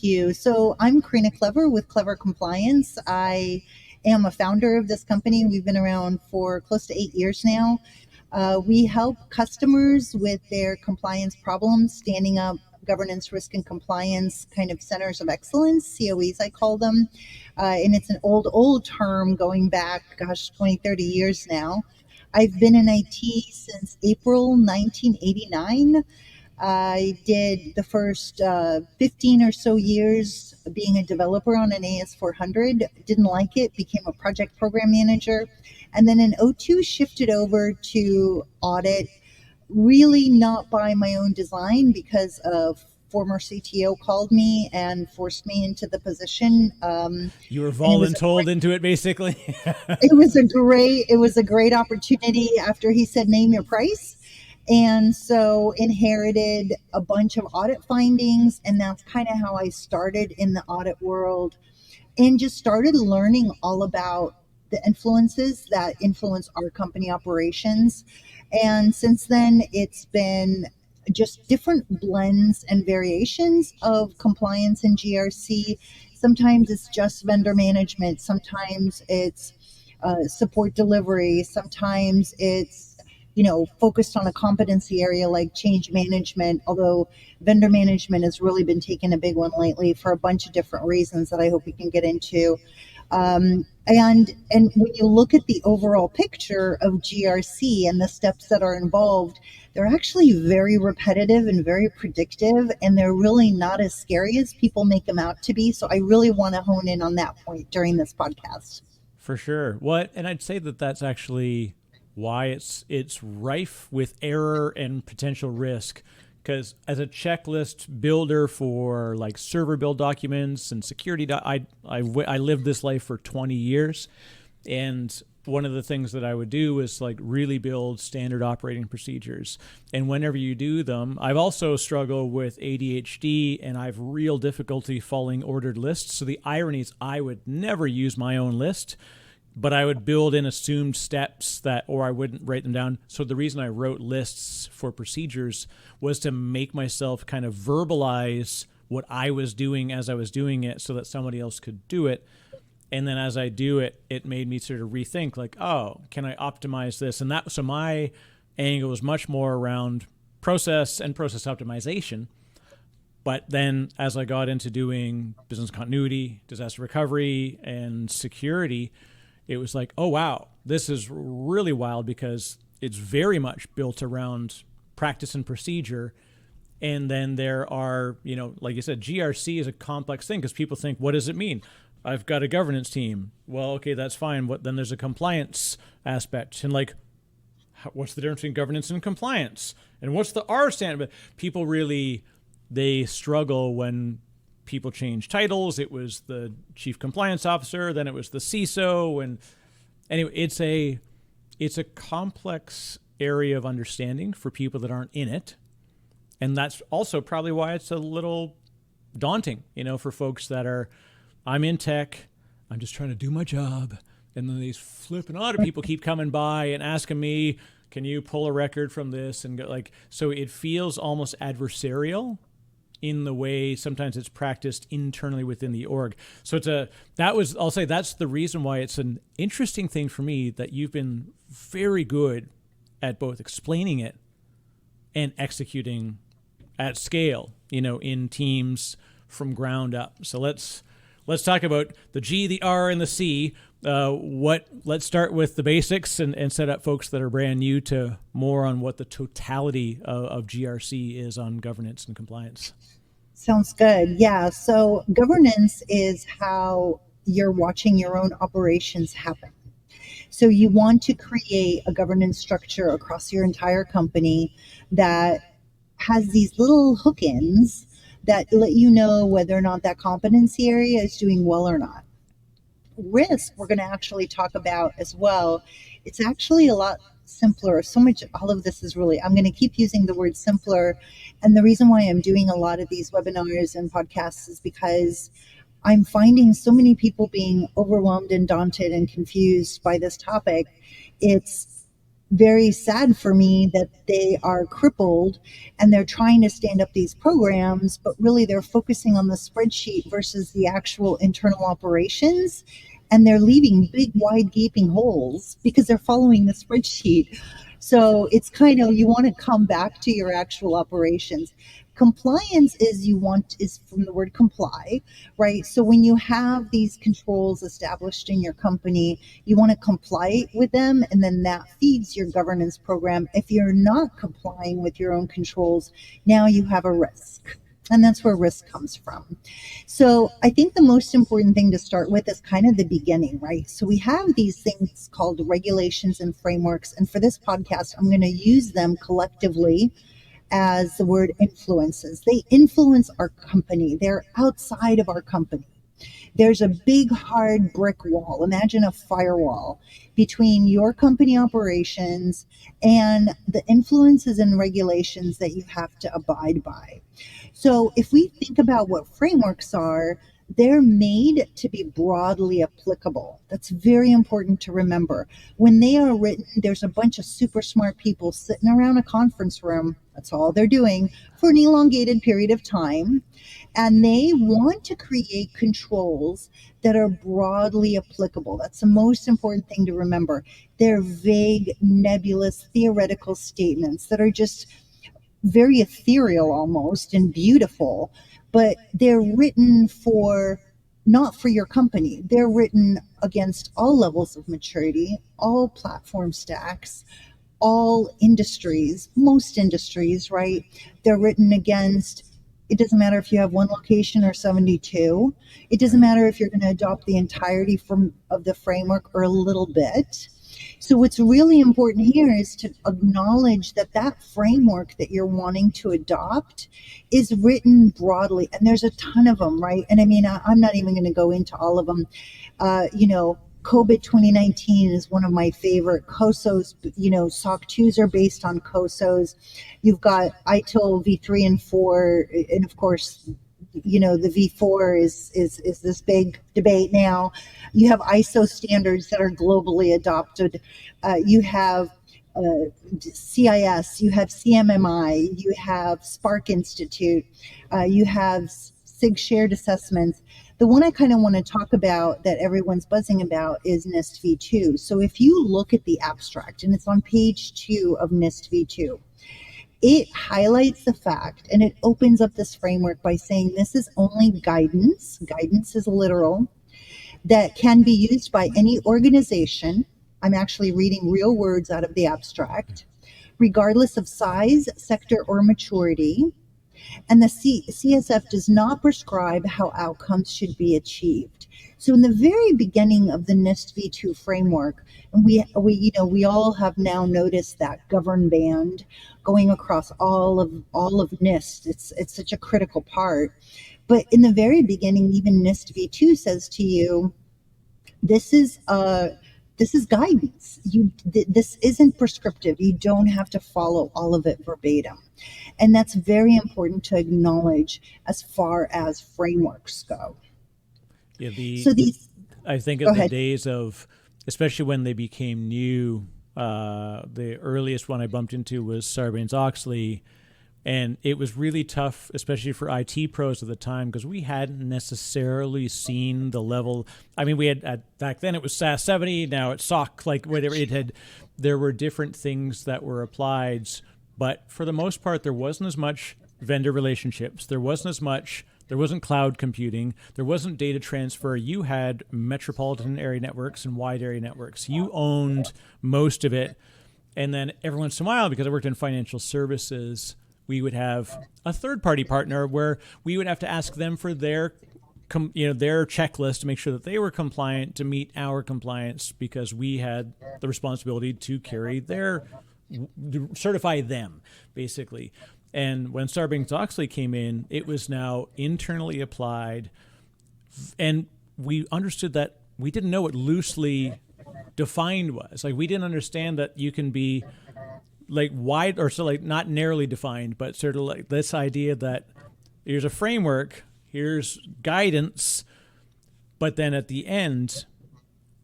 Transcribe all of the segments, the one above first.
Thank you. So I'm Karina Klever with Klever Compliance. I am a founder of this company. We've been around for close to 8 years now. We help customers with their compliance problems, standing up governance, risk, and compliance kind of centers of excellence, COEs, I call them. And it's an old term going back, 20, 30 years now. I've been in IT since April 1989. I did the first 15 or so years being a developer on an AS400. Didn't like it, became a project program manager. And then in '02 shifted over to audit, really not by my own design because a former CTO called me and forced me into the position. You were voluntold into it, basically. It was a great opportunity after he said, name your price. And so inherited a bunch of audit findings. And that's kind of how I started in the audit world and just started learning all about the influences that influence our company operations. And since then, it's been just different blends and variations of compliance and GRC. Sometimes it's just vendor management. Sometimes it's support delivery. Sometimes it's focused on a competency area like change management, although vendor management has really been taking a big one lately for a bunch of different reasons that I hope we can get into. And when you look at the overall picture of GRC and the steps that are involved, they're actually very repetitive and very predictive, and they're really not as scary as people make them out to be. So I really want to hone in on that point during this podcast. For sure. And I'd say that that's actually why it's rife with error and potential risk. Because as a checklist builder for like server build documents and security, I lived this life for 20 years. And one of the things that I would do is like really build standard operating procedures. And whenever you do them, I've also struggled with ADHD and I've real difficulty following ordered lists. So the irony is I would never use my own list, but I would build in assumed steps or I wouldn't write them down. So the reason I wrote lists for procedures was to make myself kind of verbalize what I was doing as I was doing it so that somebody else could do it. And then as I do it, it made me sort of rethink like, oh, can I optimize this? And so my angle was much more around process and process optimization. But then as I got into doing business continuity, disaster recovery, and security, it was like, oh, wow, this is really wild because it's very much built around practice and procedure. And then there are, like you said, GRC is a complex thing because people think, what does it mean? I've got a governance team. Well, okay, that's fine. Then there's a compliance aspect. And like, what's the difference between governance and compliance? And what's the R standard? But people really, they struggle when people change titles. It was the chief compliance officer, then it was the CISO, and anyway, it's a complex area of understanding for people that aren't in it, and that's also probably why it's a little daunting, for folks that are, I'm in tech, I'm just trying to do my job, and then these flipping audit people keep coming by and asking me, can you pull a record from this, and go, like, so it feels almost adversarial in the way sometimes it's practiced internally within the org. So I'll say that's the reason why it's an interesting thing for me that you've been very good at both explaining it and executing at scale, in teams from ground up. So let's talk about the G, the R, and the C. Let's start with the basics and set up folks that are brand new to more on what the totality of GRC is on governance and compliance. Sounds good. Yeah. So governance is how you're watching your own operations happen. So you want to create a governance structure across your entire company that has these little hook-ins that let you know whether or not that competency area is doing well or not. Risk, we're going to actually talk about as well. It's actually a lot simpler. So much, all of this is really, I'm going to keep using the word simpler. And the reason why I'm doing a lot of these webinars and podcasts is because I'm finding so many people being overwhelmed and daunted and confused by this topic. It's very sad for me that they are crippled and they're trying to stand up these programs, but really they're focusing on the spreadsheet versus the actual internal operations. And they're leaving big, wide, gaping holes because they're following the spreadsheet. So it's kind of, you want to come back to your actual operations. Compliance is from the word comply, right? So when you have these controls established in your company, you want to comply with them, and then that feeds your governance program. If you're not complying with your own controls, now you have a risk. And that's where risk comes from. So I think the most important thing to start with is kind of the beginning, right? So we have these things called regulations and frameworks. And for this podcast, I'm going to use them collectively as the word influences. They influence our company. They're outside of our company. There's a big hard brick wall. Imagine a firewall between your company operations and the influences and regulations that you have to abide by. So if we think about what frameworks are, they're made to be broadly applicable. That's very important to remember. When they are written, there's a bunch of super smart people sitting around a conference room. That's all they're doing for an elongated period of time. And they want to create controls that are broadly applicable. That's the most important thing to remember. They're vague, nebulous, theoretical statements that are just very ethereal almost and beautiful, but they're written for not for your company. They're written against all levels of maturity, all platform stacks, all industries, most industries, right? They're written against, it doesn't matter if you have one location or 72. It doesn't matter if you're going to adopt the entirety of the framework or a little bit. So what's really important here is to acknowledge that that framework that you're wanting to adopt is written broadly, and there's a ton of them, right? And I mean, I'm not even going to go into all of them. COVID 2019 is one of my favorite. COSOs, SOC 2s are based on COSOs. You've got ITIL V3 and 4, and of course, the V4 is this big debate now. You have ISO standards that are globally adopted. You have CIS, you have CMMI, you have Spark Institute, you have SIG shared assessments. The one I kind of want to talk about that everyone's buzzing about is NIST v2. So if you look at the abstract, and it's on page 2 of NIST v2, it highlights the fact and it opens up this framework by saying this is only guidance. Guidance is literal, that can be used by any organization. I'm actually reading real words out of the abstract, regardless of size, sector, or maturity. And the CSF does not prescribe how outcomes should be achieved. So in the very beginning of the NIST v2 framework, and we all have now noticed that govern band going across all of NIST. It's such a critical part. But in the very beginning, even NIST v2 says to you, this is guidance. This isn't prescriptive. You don't have to follow all of it verbatim. And that's very important to acknowledge as far as frameworks go. Yeah, so these. I think of the days of, especially when they became new, the earliest one I bumped into was Sarbanes-Oxley. And it was really tough, especially for IT pros at the time, because we hadn't necessarily seen the level. I mean, we had back then it was SAS 70, now it's SOC, like whatever it had. There were different things that were applied, but for the most part, there wasn't as much vendor relationships. There wasn't cloud computing. There wasn't data transfer. You had metropolitan area networks and wide area networks. You owned most of it. And then every once in a while, because I worked in financial services, we would have a third-party partner where we would have to ask them for their checklist to make sure that they were compliant to meet our compliance, because we had the responsibility to certify them, basically. And when Sarbanes-Oxley came in, it was now internally applied, and we understood that we didn't know what loosely defined was. Like, we didn't understand that you can be like wide or so like not narrowly defined, but sort of like this idea that here's a framework, here's guidance, but then at the end,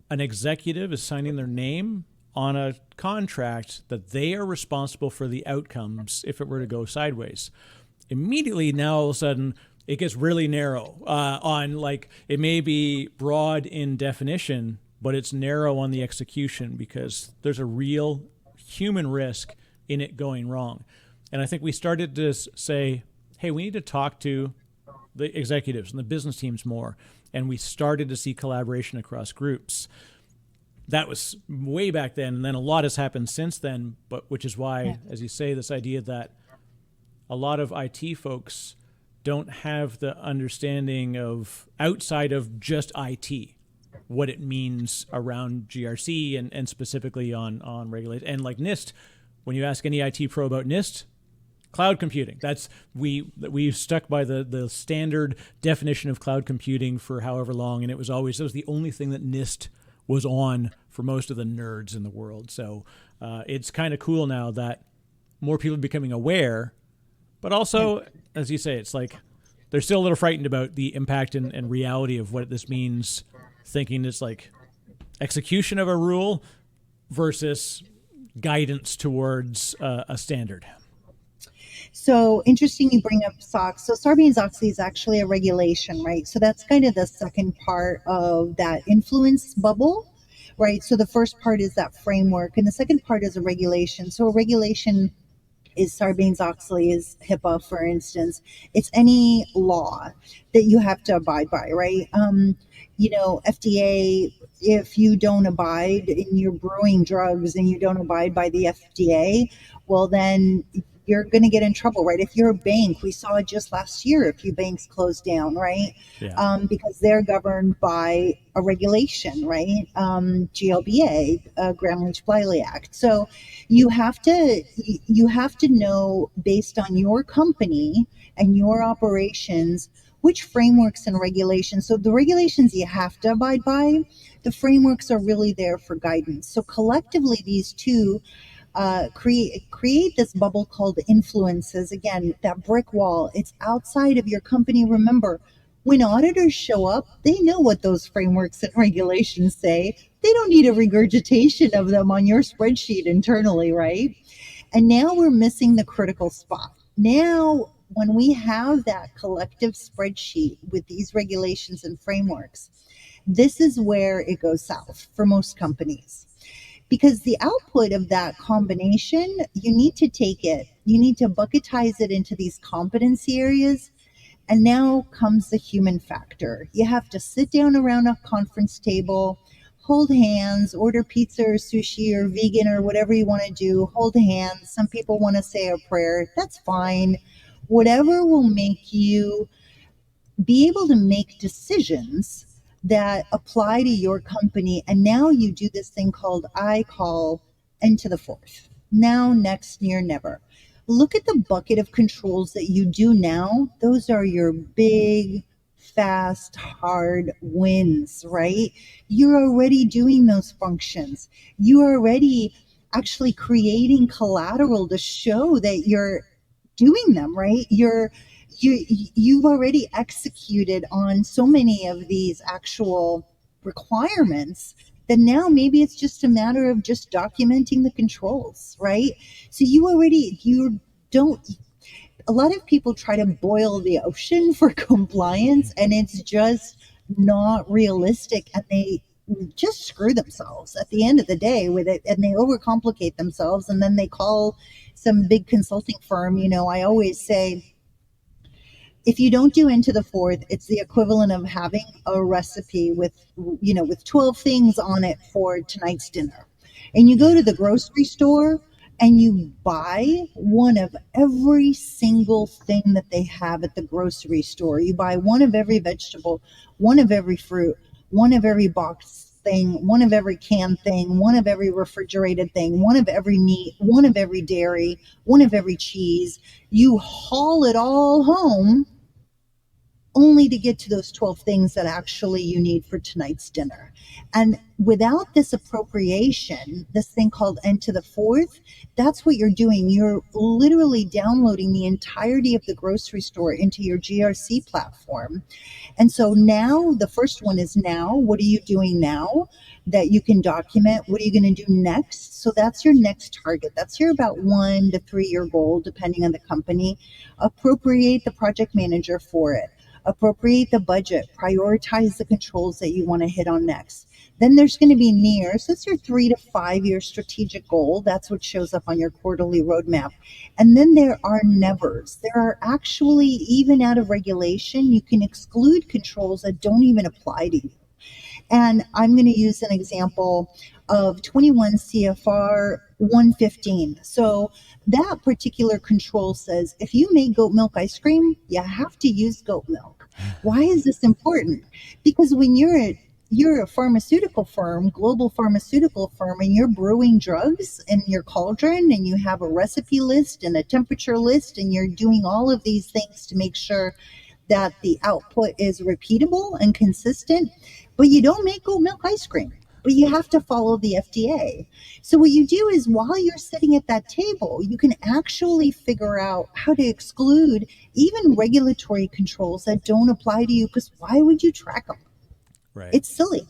an executive is signing their name on a contract that they are responsible for the outcomes if it were to go sideways. Immediately now, all of a sudden, it gets really narrow on, like, it may be broad in definition, but it's narrow on the execution because there's a real human risk in it going wrong. And I think we started to say, hey, we need to talk to the executives and the business teams more. And we started to see collaboration across groups. That was way back then. And then a lot has happened since then, but which is why, as you say, this idea that a lot of IT folks don't have the understanding of outside of just IT, what it means around GRC and specifically on regulation. And like NIST, when you ask any IT pro about NIST, cloud computing. That's we stuck by the standard definition of cloud computing for however long, and that was the only thing that NIST was on for most of the nerds in the world. So it's kind of cool now that more people are becoming aware, but also, as you say, it's like they're still a little frightened about the impact and reality of what this means, thinking it's like execution of a rule versus guidance towards a standard. So interesting you bring up SOX. So Sarbanes-Oxley is actually a regulation, right? So that's kind of the second part of that influence bubble, right? So the first part is that framework, and the second part is a regulation. So a regulation is Sarbanes-Oxley, is HIPAA, for instance. It's any law that you have to abide by, right? FDA, if you don't abide and you're brewing drugs and you don't abide by the FDA, well, then you're going to get in trouble, right? If you're a bank, we saw it just last year, a few banks closed down, right? Yeah. Because they're governed by a regulation, right? GLBA, Gramm-Leach-Bliley Act. So you have to know, based on your company and your operations, which frameworks and regulations. So the regulations you have to abide by, the frameworks are really there for guidance. So collectively, these two create this bubble called influences. Again, that brick wall, it's outside of your company. Remember, when auditors show up, they know what those frameworks and regulations say. They don't need a regurgitation of them on your spreadsheet internally, right? And now we're missing the critical spot. Now, when we have that collective spreadsheet with these regulations and frameworks, this is where it goes south for most companies. Because the output of that combination, you need to take it, you need to bucketize it into these competency areas. And now comes the human factor. You have to sit down around a conference table, hold hands, order pizza or sushi or vegan or whatever you want to do, hold hands. Some people want to say a prayer. That's fine. Whatever will make you be able to make decisions that apply to your company. And now you do this thing called I call N to the fourth. Now, next, near, never. Look at the bucket of controls that you do now. Those are your big, fast, hard wins, right? You're already doing those functions. You are already actually creating collateral to show that you're doing them, right? You've already executed on so many of these actual requirements that now maybe it's just a matter of just documenting the controls, right? So you don't, a lot of people try to boil the ocean for compliance, and it's just not realistic, and they just screw themselves at the end of the day with it, and they overcomplicate themselves, and then they call some big consulting firm. I always say, if you don't do into the fourth, it's the equivalent of having a recipe with 12 things on it for tonight's dinner. And you go to the grocery store and you buy one of every single thing that they have at the grocery store. You buy one of every vegetable, one of every fruit, one of every box thing, one of every canned thing, one of every refrigerated thing, one of every meat, one of every dairy, one of every cheese. You haul it all home, only to get to those 12 things that actually you need for tonight's dinner. And without this appropriation, this thing called N to the fourth, that's what you're doing. You're literally downloading the entirety of the grocery store into your GRC platform. And so now the first one is now. What are you doing now that you can document? What are you going to do next? So that's your next target. That's your about 1 to 3 year goal, depending on the company. Appropriate the project manager for it. Appropriate the budget. Prioritize the controls that you want to hit on next. Then there's going to be near. So it's your 3 to 5 year strategic goal. That's what shows up on your quarterly roadmap. And then there are nevers. There are actually, even out of regulation, you can exclude controls that don't even apply to you. And I'm going to use an example of 21 CFR 115. So that particular control says if you make goat milk ice cream, you have to use goat milk. Why is this important? Because when you're a pharmaceutical firm, global pharmaceutical firm, and you're brewing drugs in your cauldron, and you have a recipe list and a temperature list, and you're doing all of these things to make sure that the output is repeatable and consistent, but you don't make goat milk ice cream, but you have to follow the FDA. So what you do is while you're sitting at that table, you can actually figure out how to exclude even regulatory controls that don't apply to you, because why would you track them? Right. It's silly,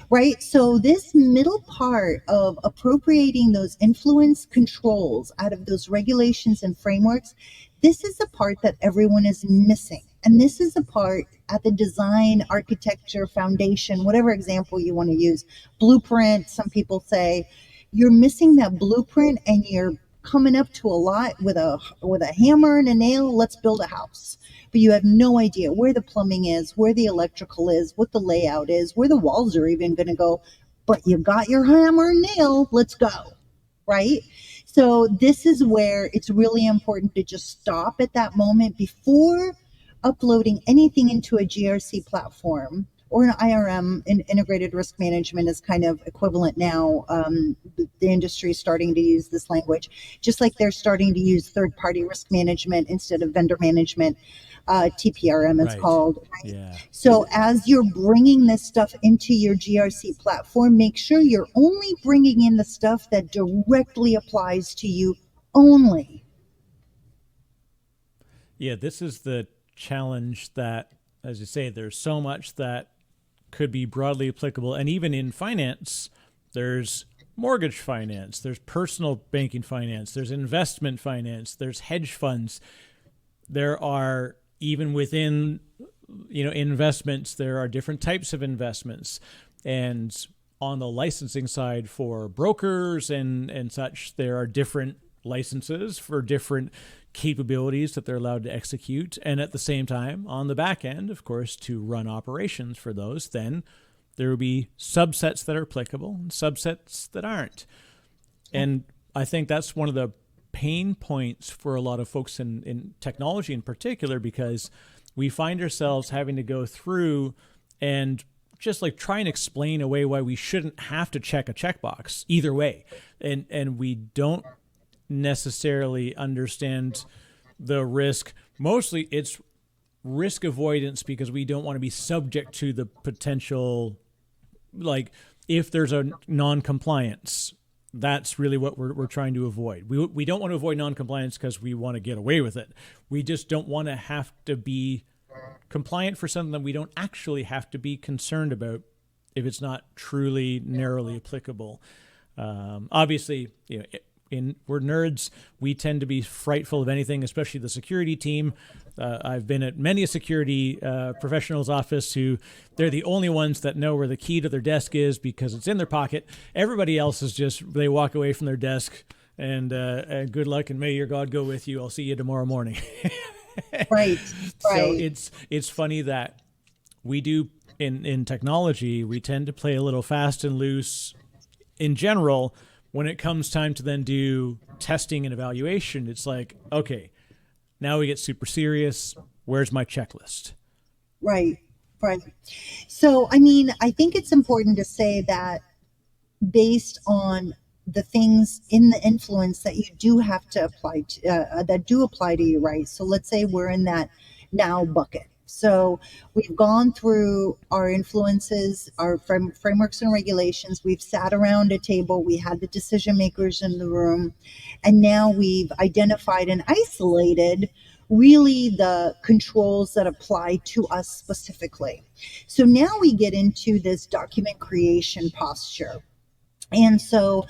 right? So this middle part of appropriating those influence controls out of those regulations and frameworks, this is the part that everyone is missing. And this is the part at the design, architecture, foundation, whatever example you want to use, blueprint, some people say, you're missing that blueprint and you're coming up to a lot with a hammer and a nail, let's build a house. But you have no idea where the plumbing is, where the electrical is, what the layout is, where the walls are even going to go. But you got your hammer and nail, let's go, right? So this is where it's really important to just stop at that moment before uploading anything into a GRC platform or an IRM, integrated risk management is kind of equivalent now. The industry is starting to use this language, just like they're starting to use third-party risk management instead of vendor management. TPRM it's called. Right? Yeah. So as you're bringing this stuff into your GRC platform, make sure you're only bringing in the stuff that directly applies to you only. Yeah, this is the challenge that, as you say, there's so much that could be broadly applicable. And even in finance, there's mortgage finance, there's personal banking finance, there's investment finance, there's hedge funds. There are, even within, investments, there are different types of investments. And on the licensing side for brokers and such, there are different licenses for different capabilities that they're allowed to execute. And at the same time, on the back end, of course, to run operations for those, then there will be subsets that are applicable and subsets that aren't. And I think that's one of the pain points for a lot of folks in technology in particular, because we find ourselves having to go through and just like try and explain away why we shouldn't have to check a checkbox either way. And we don't necessarily understand the risk. Mostly it's risk avoidance because we don't want to be subject to the potential, like if there's a non-compliance, that's really what we're trying to avoid. We don't want to avoid non-compliance because we want to get away with it. We just don't want to have to be compliant for something that we don't actually have to be concerned about if it's not truly narrowly applicable. Obviously, we're nerds. We tend to be frightful of anything, especially the security team. I've been at many a security professional's office who they're the only ones that know where the key to their desk is because it's in their pocket. Everybody else is just, they walk away from their desk and good luck and may your God go with you. I'll see you tomorrow morning. Right. So it's funny that we do in technology, we tend to play a little fast and loose in general. When it comes time to then do testing and evaluation, it's like, okay, now we get super serious. Where's my checklist? Right. So, I think it's important to say that based on the things in the influence that you do have to apply to, that do apply to you, right? So let's say we're in that now bucket. So we've gone through our influences, our frameworks and regulations. We've sat around a table. We had the decision makers in the room. And now we've identified and isolated really the controls that apply to us specifically. So now we get into this document creation posture. And so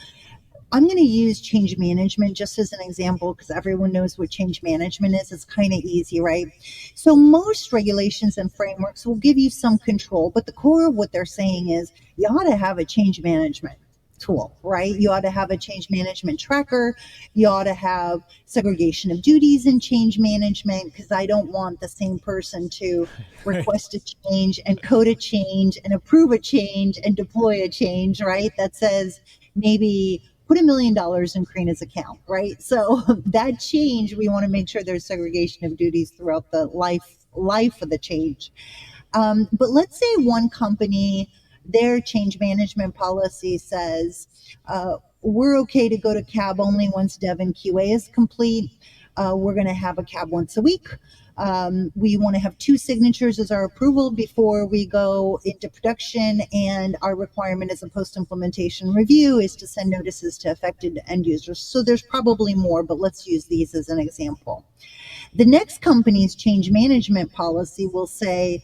I'm going to use change management just as an example because everyone knows what change management is. It's kind of easy, right? So most regulations and frameworks will give you some control, but the core of what they're saying is you ought to have a change management tool, right? You ought to have a change management tracker. You ought to have segregation of duties in change management because I don't want the same person to Right. request a change and code a change and approve a change and deploy a change, right? That says maybe put $1 million in Karina's account, right? So that change, we want to make sure there's segregation of duties throughout the life of the change. But let's say one company, their change management policy says, we're okay to go to cab only once dev and QA is complete. We're going to have a cab once a week. We want to have 2 signatures as our approval before we go into production. And our requirement as a post-implementation review is to send notices to affected end users. So there's probably more, but let's use these as an example. The next company's change management policy will say,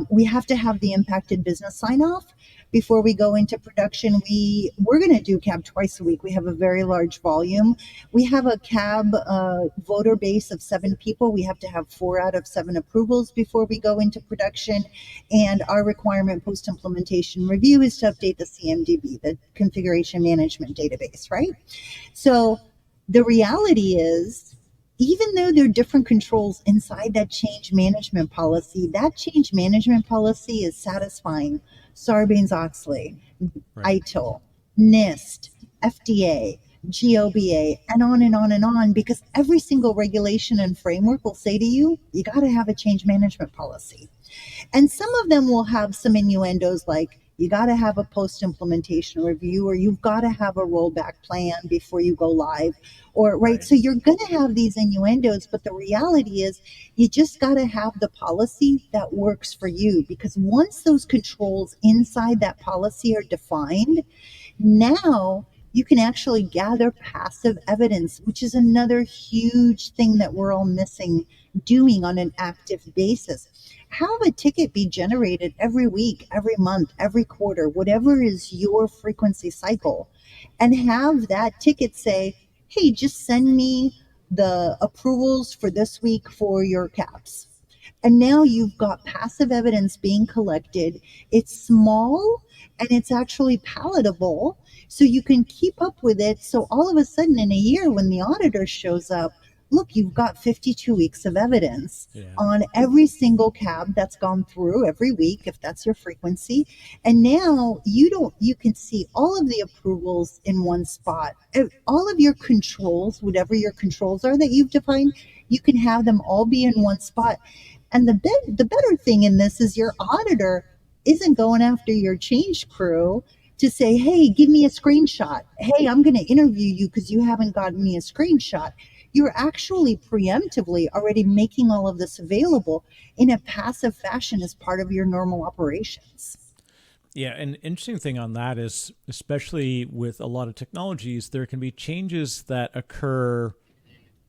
we have to have the impacted business sign off before we go into production. We're going to do cab twice a week. We have a very large volume. We have a cab voter base of 7 people. We have to have 4 out of 7 approvals before we go into production. And our requirement post implementation review is to update the CMDB, the configuration management database, right? So the reality is, even though there are different controls inside that change management policy is satisfying Sarbanes-Oxley, Right. ITIL, NIST, FDA, GOBA, and on and on and on, because every single regulation and framework will say to you, you got to have a change management policy. And some of them will have some innuendos like you got to have a post implementation review, or you've got to have a rollback plan before you go live, or right. So you're going to have these innuendos, but the reality is you just got to have the policy that works for you, because once those controls inside that policy are defined, now you can actually gather passive evidence, which is another huge thing that we're all missing doing on an active basis. Have a ticket be generated every week, every month, every quarter, whatever is your frequency cycle, and have that ticket say, hey, just send me the approvals for this week for your caps. And now you've got passive evidence being collected. It's small and it's actually palatable, so you can keep up with it. So all of a sudden in a year, when the auditor shows up, look, you've got 52 weeks of evidence on every single cab that's gone through every week, if that's your frequency. And now you can see all of the approvals in one spot. All of your controls, whatever your controls are that you've defined, you can have them all be in one spot. And the better thing in this is your auditor isn't going after your change crew to say, hey, give me a screenshot. Hey, I'm going to interview you because you haven't gotten me a screenshot. You're actually preemptively already making all of this available in a passive fashion as part of your normal operations. Yeah, an interesting thing on that is, especially with a lot of technologies, there can be changes that occur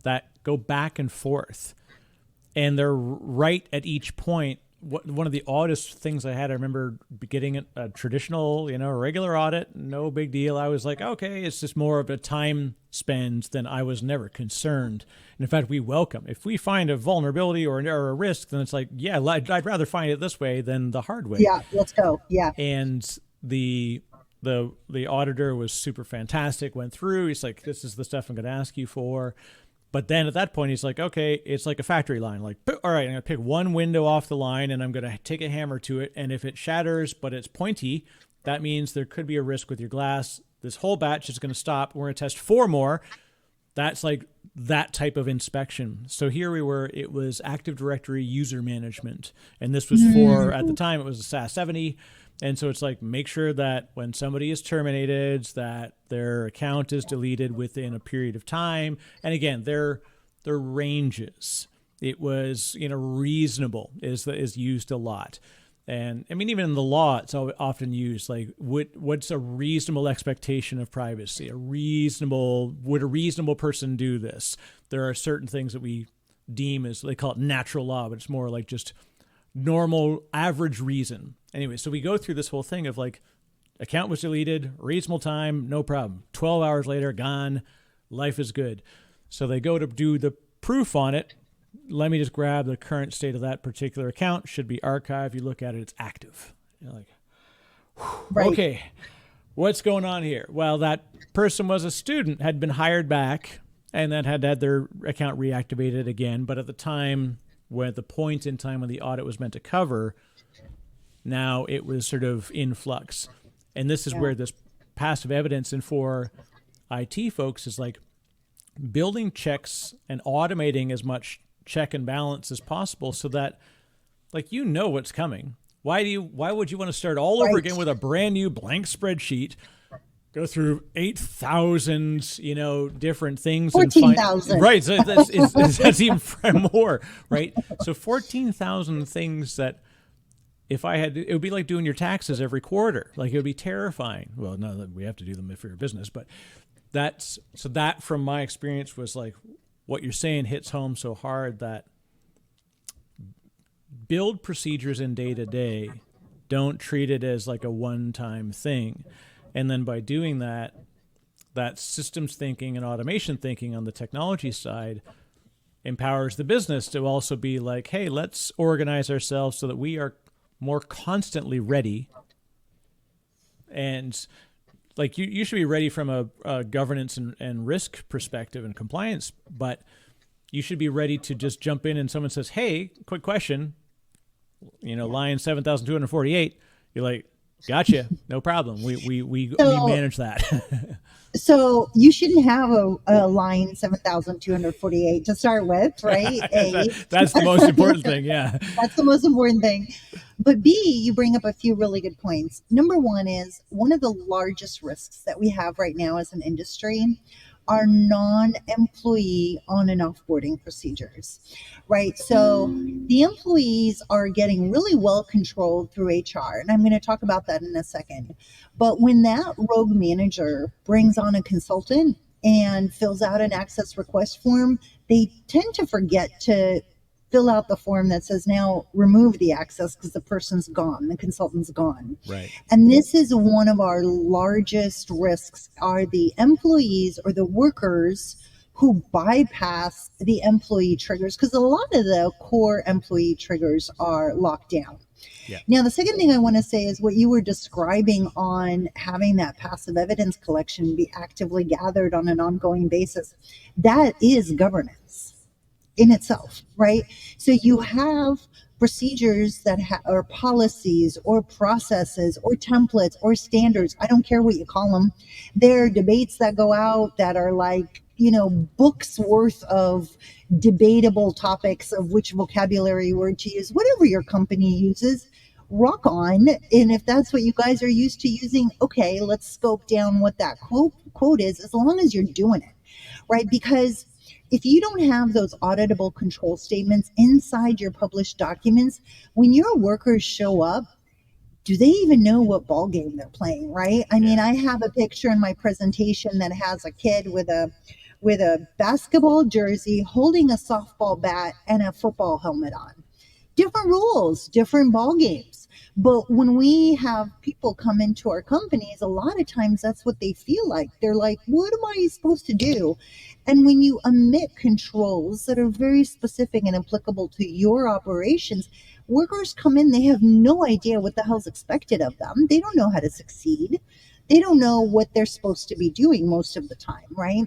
that go back and forth, and they're right at each point. One of the oddest things I remember getting a traditional, a regular audit, no big deal. I was like, okay, it's just more of a time spend than I was never concerned. And in fact, we welcome. If we find a vulnerability or a risk, then it's like, yeah, I'd rather find it this way than the hard way. Yeah, let's go. Yeah. And the auditor was super fantastic, went through. He's like, this is the stuff I'm going to ask you for. But then at that point, he's like, okay, it's like a factory line. Like, all right, I'm going to pick one window off the line and I'm going to take a hammer to it. And if it shatters, but it's pointy, that means there could be a risk with your glass. This whole batch is going to stop. We're going to test 4 more. That's like that type of inspection. So here we were, it was Active Directory user management. And this was for, at the time, it was a SAS 70. And so it's like, make sure that when somebody is terminated, that their account is deleted within a period of time. And again, their ranges. It was, reasonable is used a lot. And I mean, even in the law, it's often used like, what's a reasonable expectation of privacy? Would a reasonable person do this? There are certain things that we deem as, they call it natural law, but it's more like just normal, average reason. Anyway, so we go through this whole thing of like, account was deleted, reasonable time, no problem. 12 hours later, gone, life is good. So they go to do the proof on it. Let me just grab the current state of that particular account. Should be archived. You look at it, it's active. You're like, Right. okay, what's going on here? Well, that person was a student, had been hired back, and then had their account reactivated again. But at the time, the point in time when the audit was meant to cover, now it was sort of in flux. And this is where this passive evidence, and for IT folks, is like building checks and automating as much check and balance as possible, so that like what's coming. Why would you want to start all over again with a brand new blank spreadsheet, go through 8,000 different things, 14,000, right? So that's even more, right? So 14,000 things that if I had, it would be like doing your taxes every quarter. Like, it would be terrifying. Well, no, we have to do them if you're a business, but that from my experience was like, what you're saying hits home so hard, that build procedures in day to day. Don't treat it as like a one-time thing. And then by doing that systems thinking and automation thinking on the technology side empowers the business to also be like, hey, let's organize ourselves so that we are more constantly ready. And like you should be ready from a governance and risk perspective and compliance, but you should be ready to just jump in and someone says, hey, quick question, line 7,248. You're like, gotcha, no problem. We manage that. So you shouldn't have a line 7,248 to start with, right? That's the most important thing, yeah. That's the most important thing. But B, you bring up a few really good points. Number one is, one of the largest risks that we have right now as an industry are non-employee on and offboarding procedures, right? So the employees are getting really well controlled through HR, and I'm going to talk about that in a second. But when that rogue manager brings on a consultant and fills out an access request form, they tend to forget to fill out the form that says, now remove the access because the person's gone, the consultant's gone. Right. And this is one of our largest risks, are the employees or the workers who bypass the employee triggers, because a lot of the core employee triggers are locked down. Yeah. Now, the second thing I want to say is what you were describing on having that passive evidence collection be actively gathered on an ongoing basis. That is governance in itself, right? So you have procedures that or policies or processes or templates or standards. I don't care what you call them. There are debates that go out that are like, books worth of debatable topics of which vocabulary word to use, whatever your company uses. Rock on. And if that's what you guys are used to using, okay, let's scope down what that quote is, as long as you're doing it, right? Because if you don't have those auditable control statements inside your published documents, when your workers show up, do they even know what ball game they're playing, right? I mean, I have a picture in my presentation that has a kid with a basketball jersey holding a softball bat and a football helmet on. Different rules, different ball games. But when we have people come into our companies, a lot of times that's what they feel like. They're like, what am I supposed to do? And when you omit controls that are very specific and applicable to your operations, workers come in, they have no idea what the hell's expected of them. They don't know how to succeed. They don't know what they're supposed to be doing most of the time, right?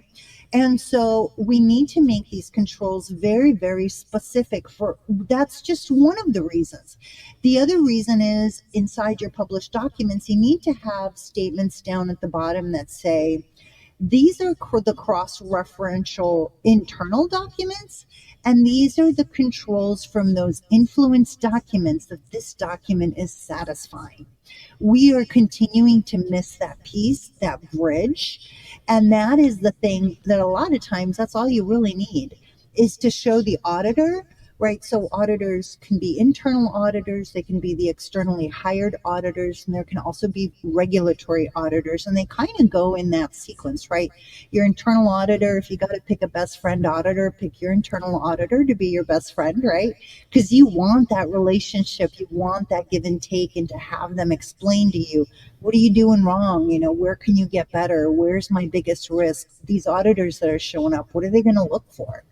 And so we need to make these controls very, very specific. That's just one of the reasons. The other reason is, inside your published documents, you need to have statements down at the bottom that say, these are the cross-referential internal documents, and these are the controls from those influence documents that this document is satisfying. We are continuing to miss that piece, that bridge. And that is the thing that a lot of times, that's all you really need, is to show the auditor right? So auditors can be internal auditors, they can be the externally hired auditors, and there can also be regulatory auditors, and they kind of go in that sequence, right? Your internal auditor, if you got to pick a best friend auditor, pick your internal auditor to be your best friend, right? Because you want that relationship, you want that give and take, and to have them explain to you, what are you doing wrong? Where can you get better? Where's my biggest risk? These auditors that are showing up, what are they going to look for?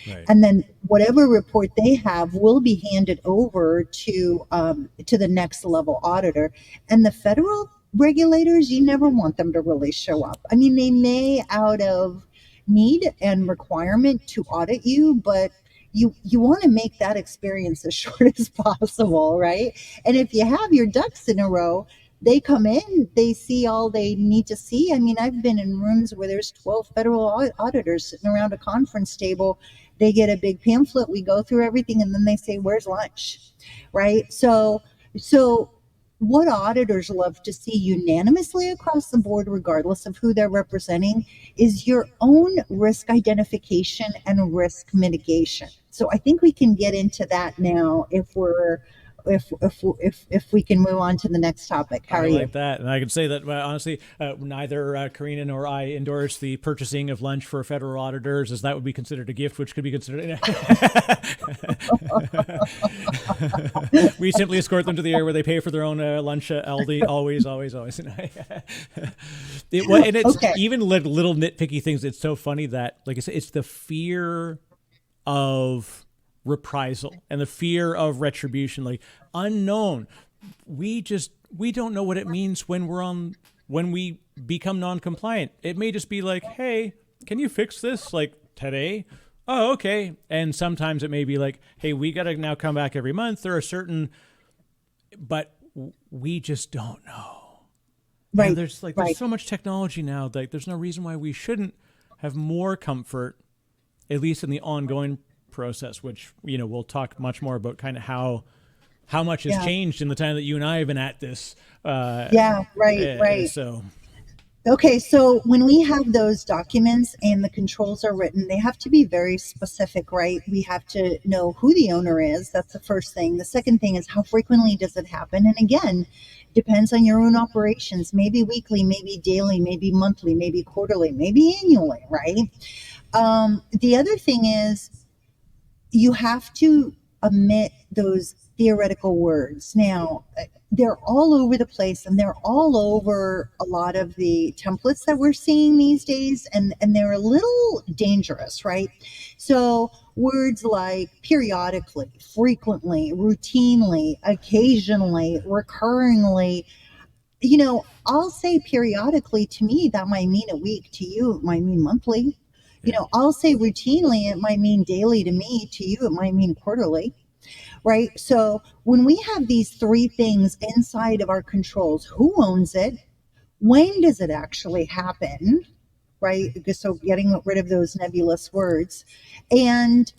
Right. And then whatever report they have will be handed over to the next level auditor. And the federal regulators, you never want them to really show up. I mean, they may out of need and requirement to audit you, but you want to make that experience as short as possible, right? And if you have your ducks in a row, they come in, they see all they need to see. I mean, I've been in rooms where there's 12 federal auditors sitting around a conference table. They get a big pamphlet, we go through everything, and then they say, where's lunch? Right? So what auditors love to see unanimously across the board, regardless of who they're representing, is your own risk identification and risk mitigation. So I think we can get into that now if we can move on to the next topic. How are you? I like that. And I can say that, honestly, neither Karina nor I endorse the purchasing of lunch for federal auditors, as that would be considered a gift, which could be considered. We simply escort them to the area where they pay for their own lunch. Aldi, always. And it's Okay. even little nitpicky things. It's so funny that, like I said, it's the fear of reprisal and the fear of retribution, like unknown. We don't know what it means when we become non-compliant. It may just be like, hey, can you fix this like today? Oh, okay. And sometimes it may be like, hey, we got to now come back every month. There are certain, but we just don't know. Right. And there's so much technology now. Like there's no reason why we shouldn't have more comfort, at least in the ongoing process, which we'll talk much more about, kind of how much has changed in the time that you and I have been at this. Right. So okay, so when we have those documents and the controls are written, they have to be very specific, right? We have to know who the owner is. That's the first thing. The second thing is, how frequently does it happen? And again, depends on your own operations. Maybe weekly, maybe daily, maybe monthly, maybe quarterly, maybe annually, right? The other thing is, you have to omit those theoretical words. Now, they're all over the place, and they're all over a lot of the templates that we're seeing these days, and they're a little dangerous, right? So words like periodically, frequently, routinely, occasionally, recurringly, I'll say periodically, to me, that might mean a week. To you, it might mean monthly. I'll say routinely, it might mean daily. To me, to you, it might mean quarterly, right? So when we have these three things inside of our controls, who owns it? When does it actually happen, right? So getting rid of those nebulous words. And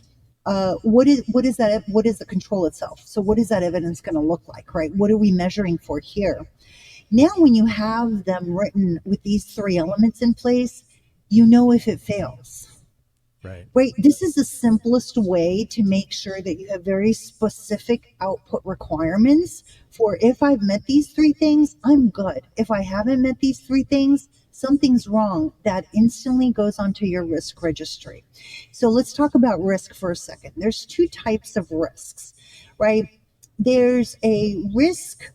what is the control itself? So what is that evidence going to look like, right? What are we measuring for here? Now, when you have them written with these three elements in place, if it fails. Right. This is the simplest way to make sure that you have very specific output requirements for, if I've met these three things, I'm good. If I haven't met these three things, something's wrong. That instantly goes onto your risk registry. So let's talk about risk for a second. There's two types of risks, right? There's a risk,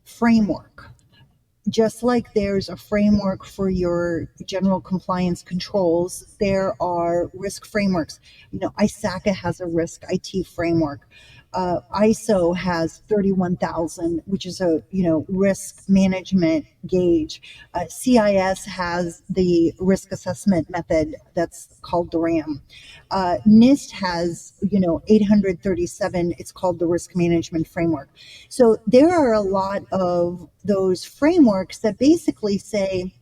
framework. Just like there's a framework for your general compliance controls, there are risk frameworks. ISACA has a risk IT framework. ISO has 31,000, which is a risk management gauge. CIS has the risk assessment method that's called the RAM. NIST has 837. It's called the risk management framework. So there are a lot of those frameworks that basically say,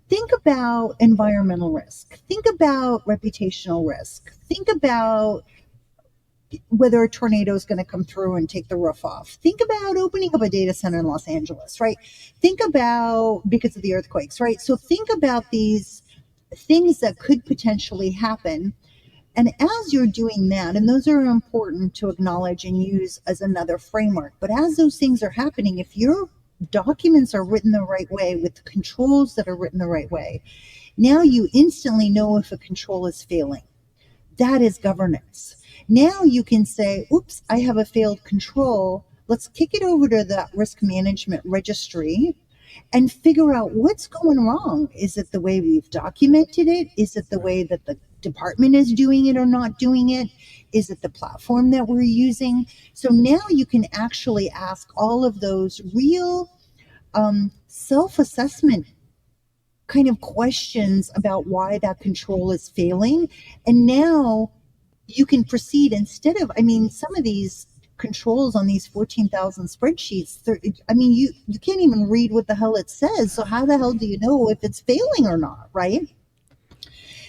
think about environmental risk, think about reputational risk, think about whether a tornado is going to come through and take the roof off. Think about opening up a data center in Los Angeles, right? Think about, because of the earthquakes, right? So think about these things that could potentially happen. And as you're doing that, and those are important to acknowledge and use as another framework, but as those things are happening, if your documents are written the right way with controls that are written the right way, now you instantly know if a control is failing. That is governance. Now you can say, oops, I have a failed control. Let's kick it over to the risk management registry and figure out what's going wrong. Is it the way we've documented it? Is it the way that the department is doing it or not doing it? Is it the platform that we're using? So now you can actually ask all of those real self-assessment kind of questions about why that control is failing. And now you can proceed instead of, I mean, some of these controls on these 14,000 spreadsheets, I mean, you can't even read what the hell it says. So how the hell do you know if it's failing or not, right?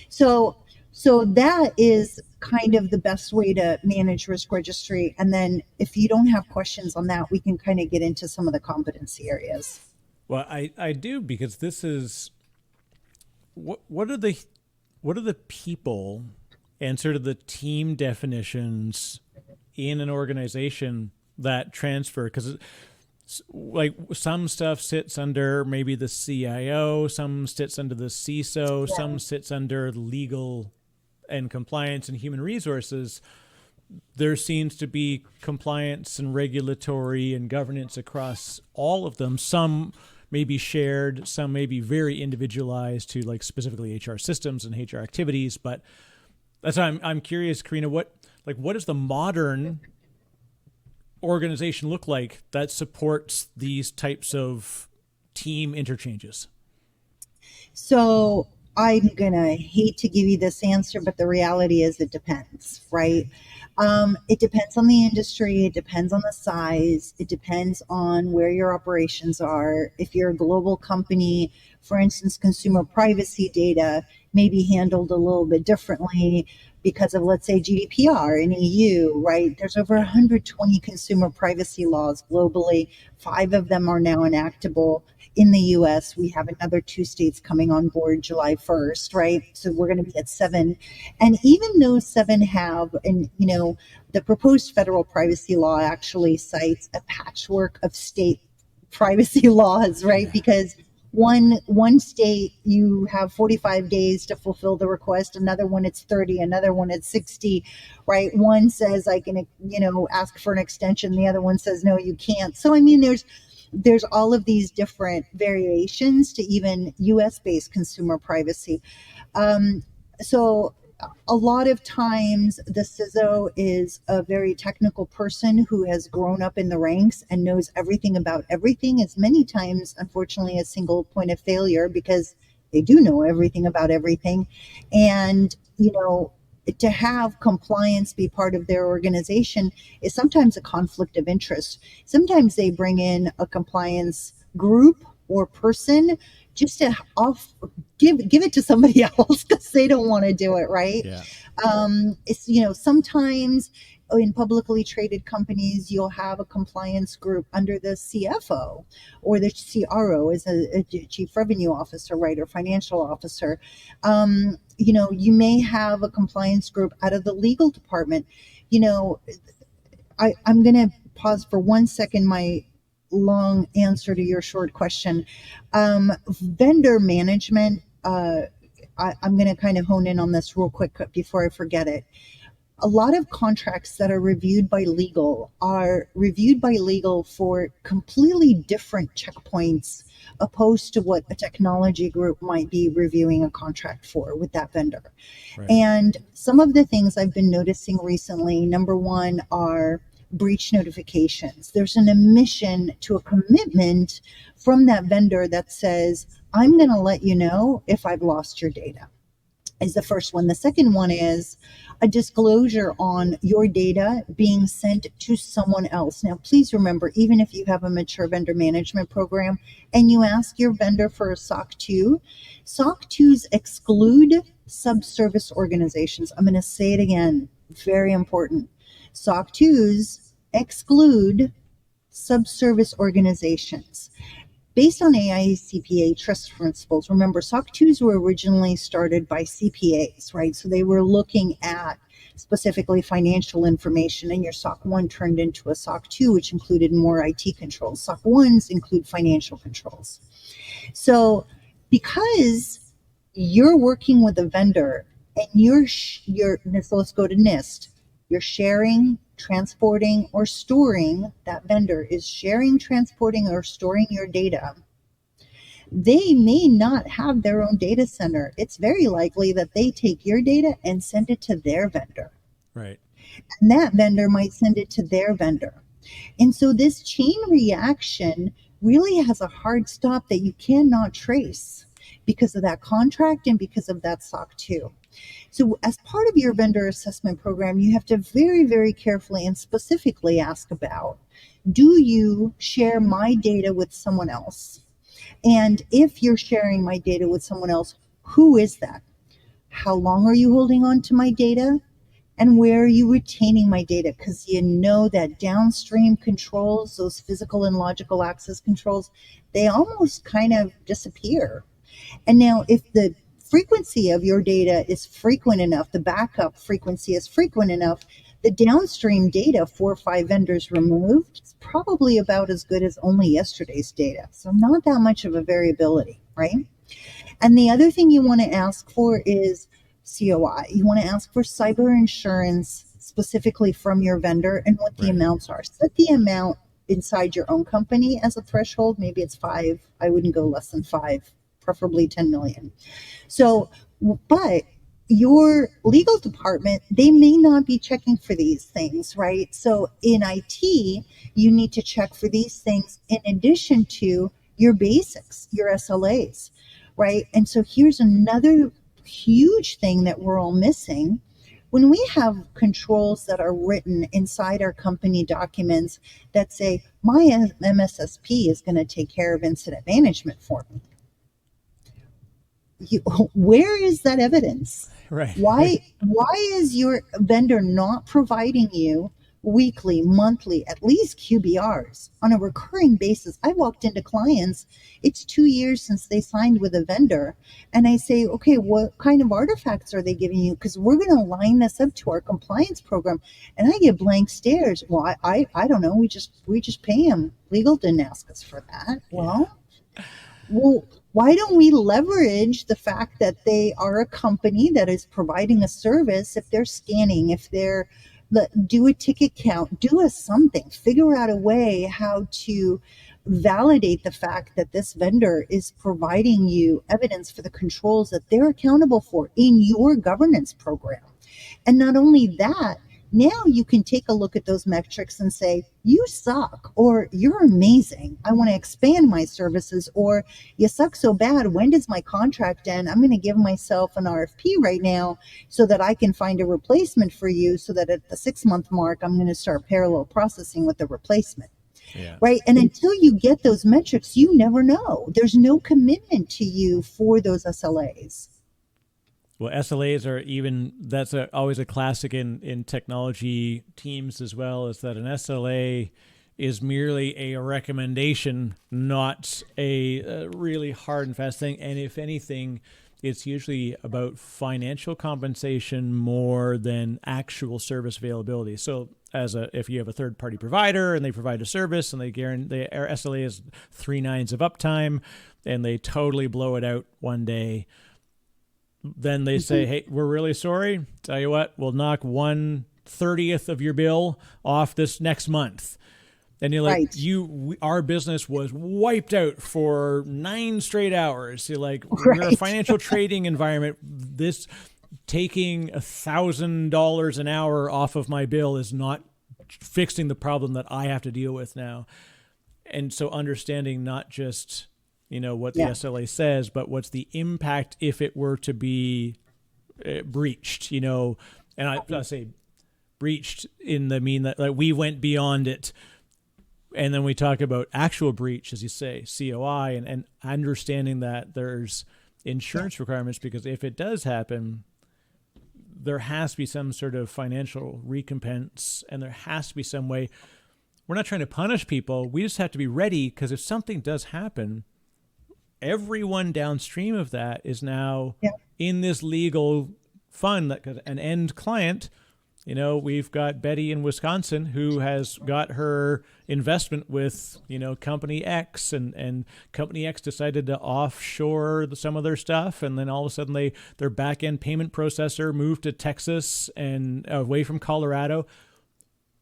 So that is kind of the best way to manage risk registry. And then if you don't have questions on that, we can kind of get into some of the competency areas. Well, I do, because this is what are the people and sort of the team definitions in an organization that transfer, because like some stuff sits under maybe the CIO, some sits under the CISO, some sits under legal and compliance and human resources. There seems to be compliance and regulatory and governance across all of them. Some may be shared, some may be very individualized to like specifically HR systems and HR activities. But that's why I'm curious, Karina, what does the modern organization look like that supports these types of team interchanges? So I'm going to hate to give you this answer, but the reality is it depends, right? It depends on the industry. It depends on the size. It depends on where your operations are. If you're a global company, for instance, consumer privacy data may be handled a little bit differently because of, let's say, GDPR in EU, right? There's over 120 consumer privacy laws globally. 5 of them are now enactable. In the US, we have another 2 states coming on board July 1st, right? So we're going to be at 7. And even those 7 have, and the proposed federal privacy law actually cites a patchwork of state privacy laws, right? Because one state you have 45 days to fulfill the request, another one it's 30, another one it's 60, right? One says I can ask for an extension, the other one says no, you can't. So I mean, there's all of these different variations to even US based consumer privacy. So a lot of times the CISO is a very technical person who has grown up in the ranks and knows everything about everything. Is many times, unfortunately, a single point of failure because they do know everything about everything. And, to have compliance be part of their organization is sometimes a conflict of interest. Sometimes they bring in a compliance group or person just to give it to somebody else because they don't want to do it, right? Yeah. It's sometimes in publicly traded companies you'll have a compliance group under the CFO or the CRO as a chief revenue officer, right, or financial officer. You may have a compliance group out of the legal department. I'm going to pause for 1 second my long answer to your short question. Vendor management, I'm going to kind of hone in on this real quick before I forget it. A lot of contracts that are reviewed by legal for completely different checkpoints opposed to what a technology group might be reviewing a contract for with that vendor. Right. And some of the things I've been noticing recently, number one, are breach notifications. There's an admission to a commitment from that vendor that says, I'm going to let you know if I've lost your data, is the first one. The second one is a disclosure on your data being sent to someone else. Now, please remember, even if you have a mature vendor management program and you ask your vendor for a SOC 2, SOC 2s exclude subservice organizations. I'm going to say it again, very important. SOC 2s exclude subservice organizations. based on AICPA trust principles. Remember, SOC 2s were originally started by CPAs, right? So they were looking at specifically financial information, and your SOC 1 turned into a SOC 2, which included more IT controls. SOC 1s include financial controls. So because you're working with a vendor and so let's go to NIST, you're sharing, transporting, or storing, that vendor is sharing, transporting, or storing your data. They may not have their own data center. It's very likely that they take your data and send it to their vendor. Right. And that vendor might send it to their vendor. And so this chain reaction really has a hard stop that you cannot trace because of that contract and because of that SOC 2. So as part of your vendor assessment program, you have to very, very carefully and specifically ask about, do you share my data with someone else? And if you're sharing my data with someone else, who is that? How long are you holding on to my data? And where are you retaining my data? Because you know that downstream controls, those physical and logical access controls, they almost kind of disappear. And now if the frequency of your data is frequent enough, the backup frequency is frequent enough, the downstream data 4 or 5 vendors removed is probably about as good as only yesterday's data. So not that much of a variability, right? And the other thing you want to ask for is COI. You want to ask for cyber insurance specifically from your vendor and what the amounts are. Set the amount inside your own company as a threshold. Maybe it's 5. I wouldn't go less than 5, preferably 10 million. So, but your legal department, they may not be checking for these things, right? So in IT, you need to check for these things in addition to your basics, your SLAs, right? And so here's another huge thing that we're all missing. When we have controls that are written inside our company documents that say, my MSSP is going to take care of incident management for me. Where is that evidence? Right. Why is your vendor not providing you weekly, monthly, at least QBRs on a recurring basis? I walked into clients, it's 2 years since they signed with a vendor, and I say, okay, what kind of artifacts are they giving you? Because we're going to line this up to our compliance program. And I get blank stares. Well, I don't know. We just pay them. Legal didn't ask us for that. Well, why don't we leverage the fact that they are a company that is providing a service? If they're scanning, if they're do a ticket count, do a something, figure out a way how to validate the fact that this vendor is providing you evidence for the controls that they're accountable for in your governance program. And not only that, now you can take a look at those metrics and say, you suck, or you're amazing. I want to expand my services, or you suck so bad. When does my contract end? I'm going to give myself an RFP right now so that I can find a replacement for you, so that at the 6-month mark, I'm going to start parallel processing with the replacement. Yeah. Right. And until you get those metrics, you never know. There's no commitment to you for those SLAs. Well, SLAs are that's always a classic in technology teams as well, is that an SLA is merely a recommendation, not a really hard and fast thing. And if anything, it's usually about financial compensation more than actual service availability. So if you have a third party provider and they provide a service and they guarantee their SLA is 3 nines of uptime and they totally blow it out one day, then they say, hey, we're really sorry. Tell you what, we'll knock 1/30th of your bill off this next month. And you're like, our business was wiped out for 9 straight hours. You're like, we're a financial trading environment. This taking $1,000 an hour off of my bill is not fixing the problem that I have to deal with now. And so understanding not just what the SLA says, but what's the impact if it were to be breached, and I say breached in the mean that like we went beyond it. And then we talk about actual breach, as you say, COI, and understanding that there's insurance requirements, because if it does happen, there has to be some sort of financial recompense, and there has to be some way. we're not trying to punish people. We just have to be ready, because if something does happen, everyone downstream of that is now in this legal fund, that an end client. You know, we've got Betty in Wisconsin who has got her investment with, you know, company X, and company X decided to offshore some of their stuff. And then all of a sudden their back end payment processor moved to Texas and away from Colorado.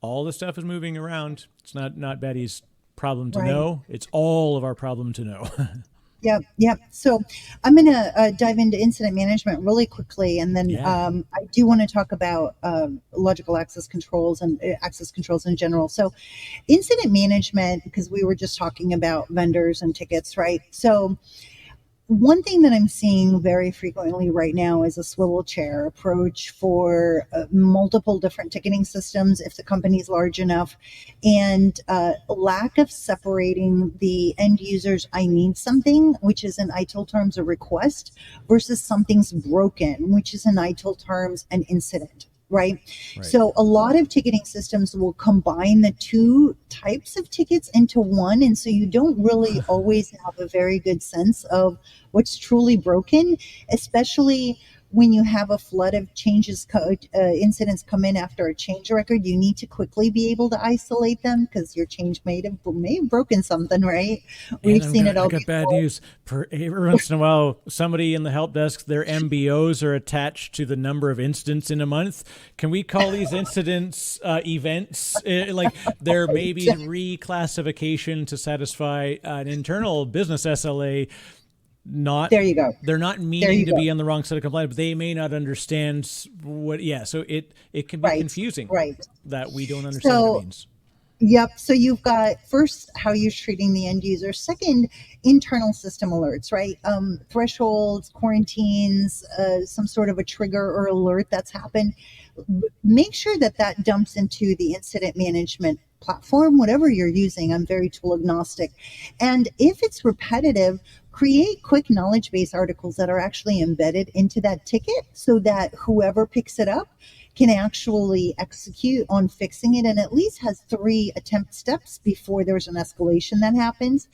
All the stuff is moving around. It's not Betty's problem to know. It's all of our problem to know. Yep. So I'm going to dive into incident management really quickly. And then I do want to talk about logical access controls and access controls in general. So incident management, because we were just talking about vendors and tickets, right? So one thing that I'm seeing very frequently right now is a swivel chair approach for multiple different ticketing systems if the company's large enough, and lack of separating the end users I need something, which is in ITIL terms a request, versus something's broken, which is in ITIL terms an incident. Right? So a lot of ticketing systems will combine the two types of tickets into one. And so you don't really always have a very good sense of what's truly broken, especially when you have a flood of changes, incidents come in after a change record. You need to quickly be able to isolate them because your change may have broken something, right? We've seen it all. I got bad news. Every once in a while, somebody in the help desk, their MBOs are attached to the number of incidents in a month. Can we call these incidents events? Like there may be reclassification to satisfy an internal business SLA. There you go. They're not meaning to be on the wrong side of compliance, but they may not understand what. Yeah, so it can be confusing. That we don't understand what it means. Yep. So you've got first how you're treating the end user. Second, internal system alerts, right? Thresholds, quarantines, some sort of a trigger or alert that's happened. Make sure that dumps into the incident management platform, whatever you're using. I'm very tool agnostic. And if it's repetitive, create quick knowledge base articles that are actually embedded into that ticket so that whoever picks it up can actually execute on fixing it and at least has 3 attempt steps before there's an escalation that happens.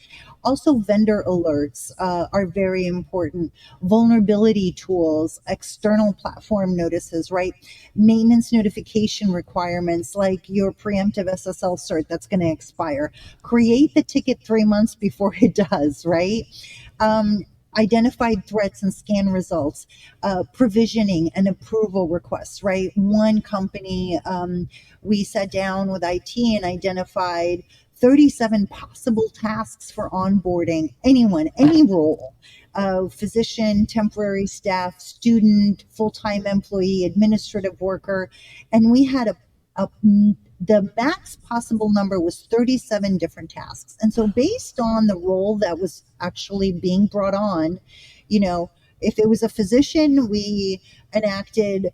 Also, vendor alerts are very important. Vulnerability tools, external platform notices, right? Maintenance notification requirements like your preemptive SSL cert that's going to expire. Create the ticket 3 months before it does, right? Identified threats and scan results, provisioning and approval requests, right? One company, we sat down with IT and identified 37 possible tasks for onboarding anyone, any role, physician, temporary staff, student, full-time employee, administrative worker. And we had the max possible number was 37 different tasks. And so based on the role that was actually being brought on, you know, if it was a physician, we enacted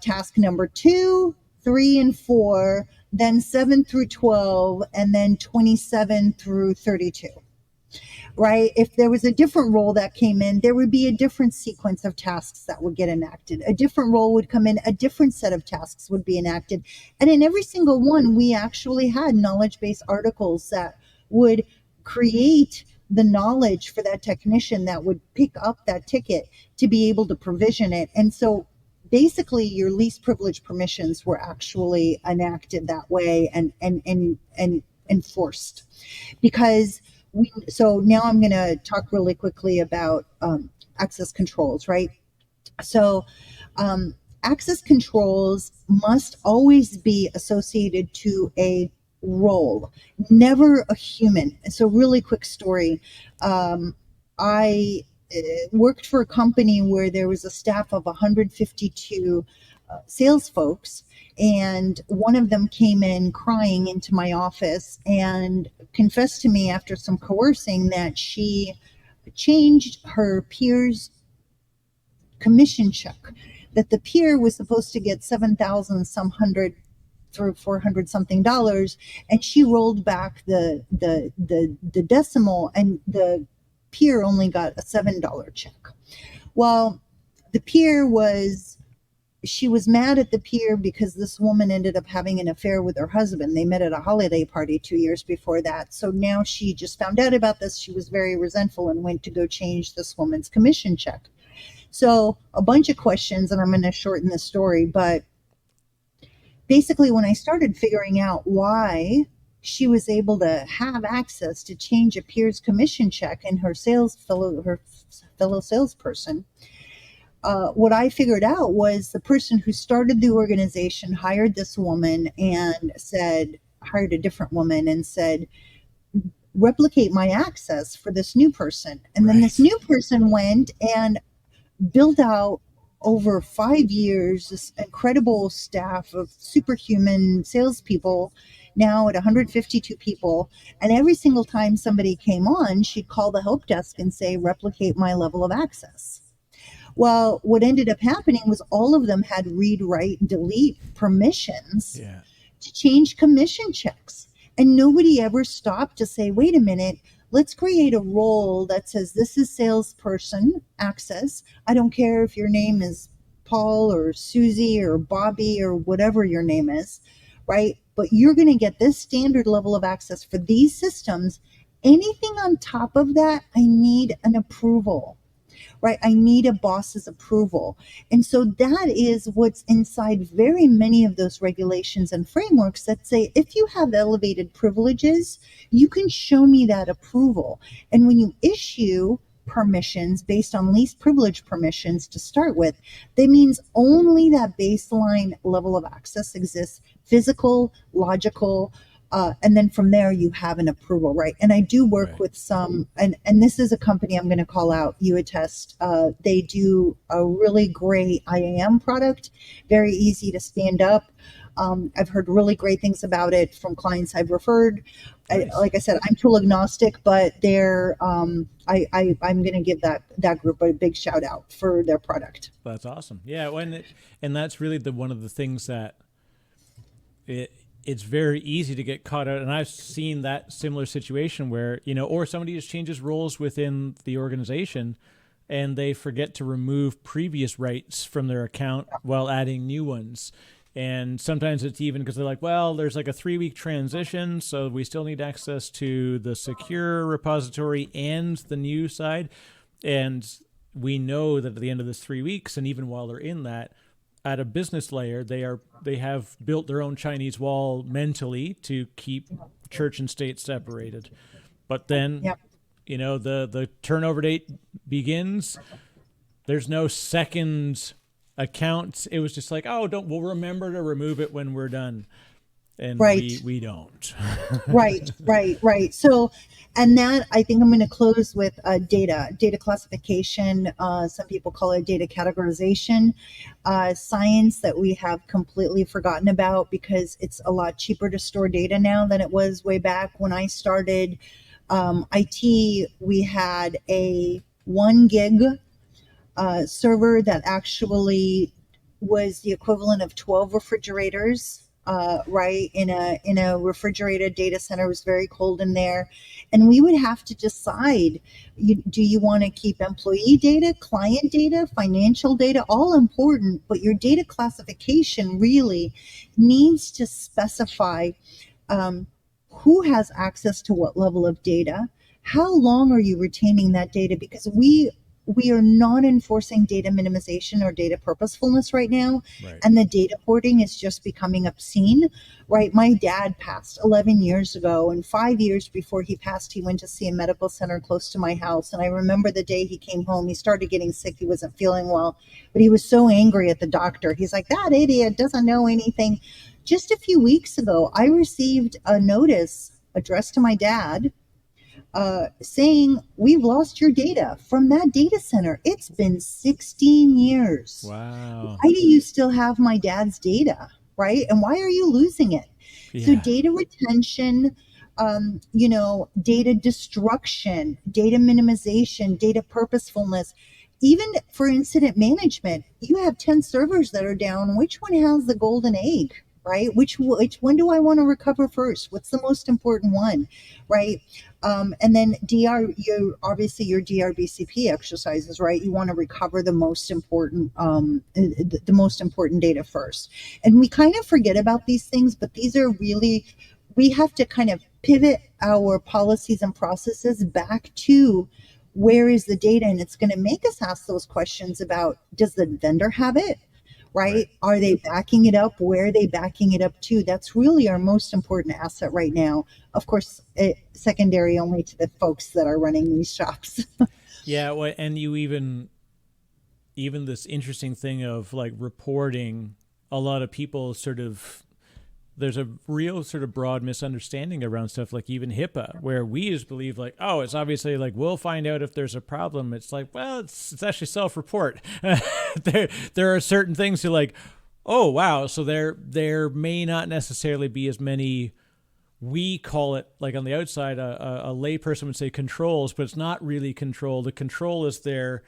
task number 2, 3, and 4, then 7 through 12, and then 27 through 32. Right? If there was a different role that came in, there would be a different sequence of tasks that would get enacted. A different role would come in, a different set of tasks would be enacted. And in every single one, we actually had knowledge base articles that would create the knowledge for that technician that would pick up that ticket to be able to provision it. And so basically your least privileged permissions were actually enacted that way and enforced. Because so now I'm going to talk really quickly about access controls, right? So access controls must always be associated to a role, never a human. So really quick story. I worked for a company where there was a staff of 152 sales folks, and one of them came in crying into my office and confessed to me after some coercing that she changed her peer's commission check, that the peer was supposed to get 7,000 some hundred through 400 something dollars, and she rolled back the decimal, and the peer only got a $7 check. Well, the peer was she was mad at the peer because this woman ended up having an affair with her husband. They met at a holiday party 2 years before that. So now she just found out about this. She was very resentful and went to go change this woman's commission check. So a bunch of questions, and I'm going to shorten the story, but basically when I started figuring out why she was able to have access to change a peer's commission check and her fellow salesperson, what I figured out was the person who started the organization hired this woman and hired a different woman and said, replicate my access for this new person. And then this new person went and built out over 5 years this incredible staff of superhuman salespeople, now at 152 people. And every single time somebody came on, she'd call the help desk and say, replicate my level of access. Well, what ended up happening was all of them had read, write, and delete permissions to change commission checks. And nobody ever stopped to say, wait a minute, let's create a role that says this is salesperson access. I don't care if your name is Paul or Susie or Bobby or whatever your name is, right? But you're going to get this standard level of access for these systems. Anything on top of that, I need an approval. Right? I need a boss's approval. And so that is what's inside very many of those regulations and frameworks that say, if you have elevated privileges, you can show me that approval. And when you issue permissions based on least privilege permissions to start with, that means only that baseline level of access exists, physical, logical, and then from there you have an approval, right? And I do work with some, and this is a company I'm going to call out, UAttest. They do a really great IAM product, very easy to stand up. I've heard really great things about it from clients I've referred. Like I said, I'm tool agnostic, but they're I'm going to give that group a big shout out for their product. That's awesome. Yeah, and that's really one of the things that it's very easy to get caught out. And I've seen that similar situation where, or somebody just changes roles within the organization and they forget to remove previous rights from their account while adding new ones. And sometimes it's even because they're like, well, there's like a 3-week transition, so we still need access to the secure repository and the new side. And we know that at the end of this 3 weeks, and even while they're in that, at a business layer, they have built their own Chinese wall mentally to keep church and state separated. But then, the turnover date begins. There's no second account. It was just like, we'll remember to remove it when we're done. And we don't. Right. So, and that, I think I'm going to close with data classification. Some people call it data categorization, science that we have completely forgotten about because it's a lot cheaper to store data now than it was way back when I started IT. We had a 1 gig server that actually was the equivalent of 12 refrigerators. Right, in a refrigerated data center. It was very cold in there, and we would have to decide: do you want to keep employee data, client data, financial data? All important, but your data classification really needs to specify who has access to what level of data. How long are you retaining that data? Because we are not enforcing data minimization or data purposefulness right now. And the data hoarding is just becoming obscene, right? My dad passed 11 years ago, and 5 years before he passed, he went to see a medical center close to my house. And I remember the day he came home, he started getting sick. He wasn't feeling well, but he was so angry at the doctor. He's like, that idiot doesn't know anything. Just a few weeks ago, I received a notice addressed to my dad saying, we've lost your data from that data center. It's been 16 years. Wow. Why do you still have my dad's data, right? And why are you losing it? So data retention, data destruction, data minimization, data purposefulness, even for incident management, you have 10 servers that are down. Which one has the golden egg? Right? Which one do I want to recover first? What's the most important one? Right? And then you obviously your DRBCP exercises, right? You want to recover the most important, the most important data first. And we kind of forget about these things, but these are really, we have to kind of pivot our policies and processes back to where is the data, and it's going to make us ask those questions about, does the vendor have it? Right? Are they backing it up? Where are they backing it up to? That's really our most important asset right now. Of course, secondary only to the folks that are running these shops. Yeah, well, and you even this interesting thing of like reporting, a lot of people sort of, there's a real sort of broad misunderstanding around stuff like even HIPAA, where we just believe like, oh, it's obviously like we'll find out if there's a problem. It's like, well, it's actually self-report. there are certain things to like, oh wow, so there may not necessarily be as many. We call it like on the outside, a layperson would say controls, but it's not really control. The control is there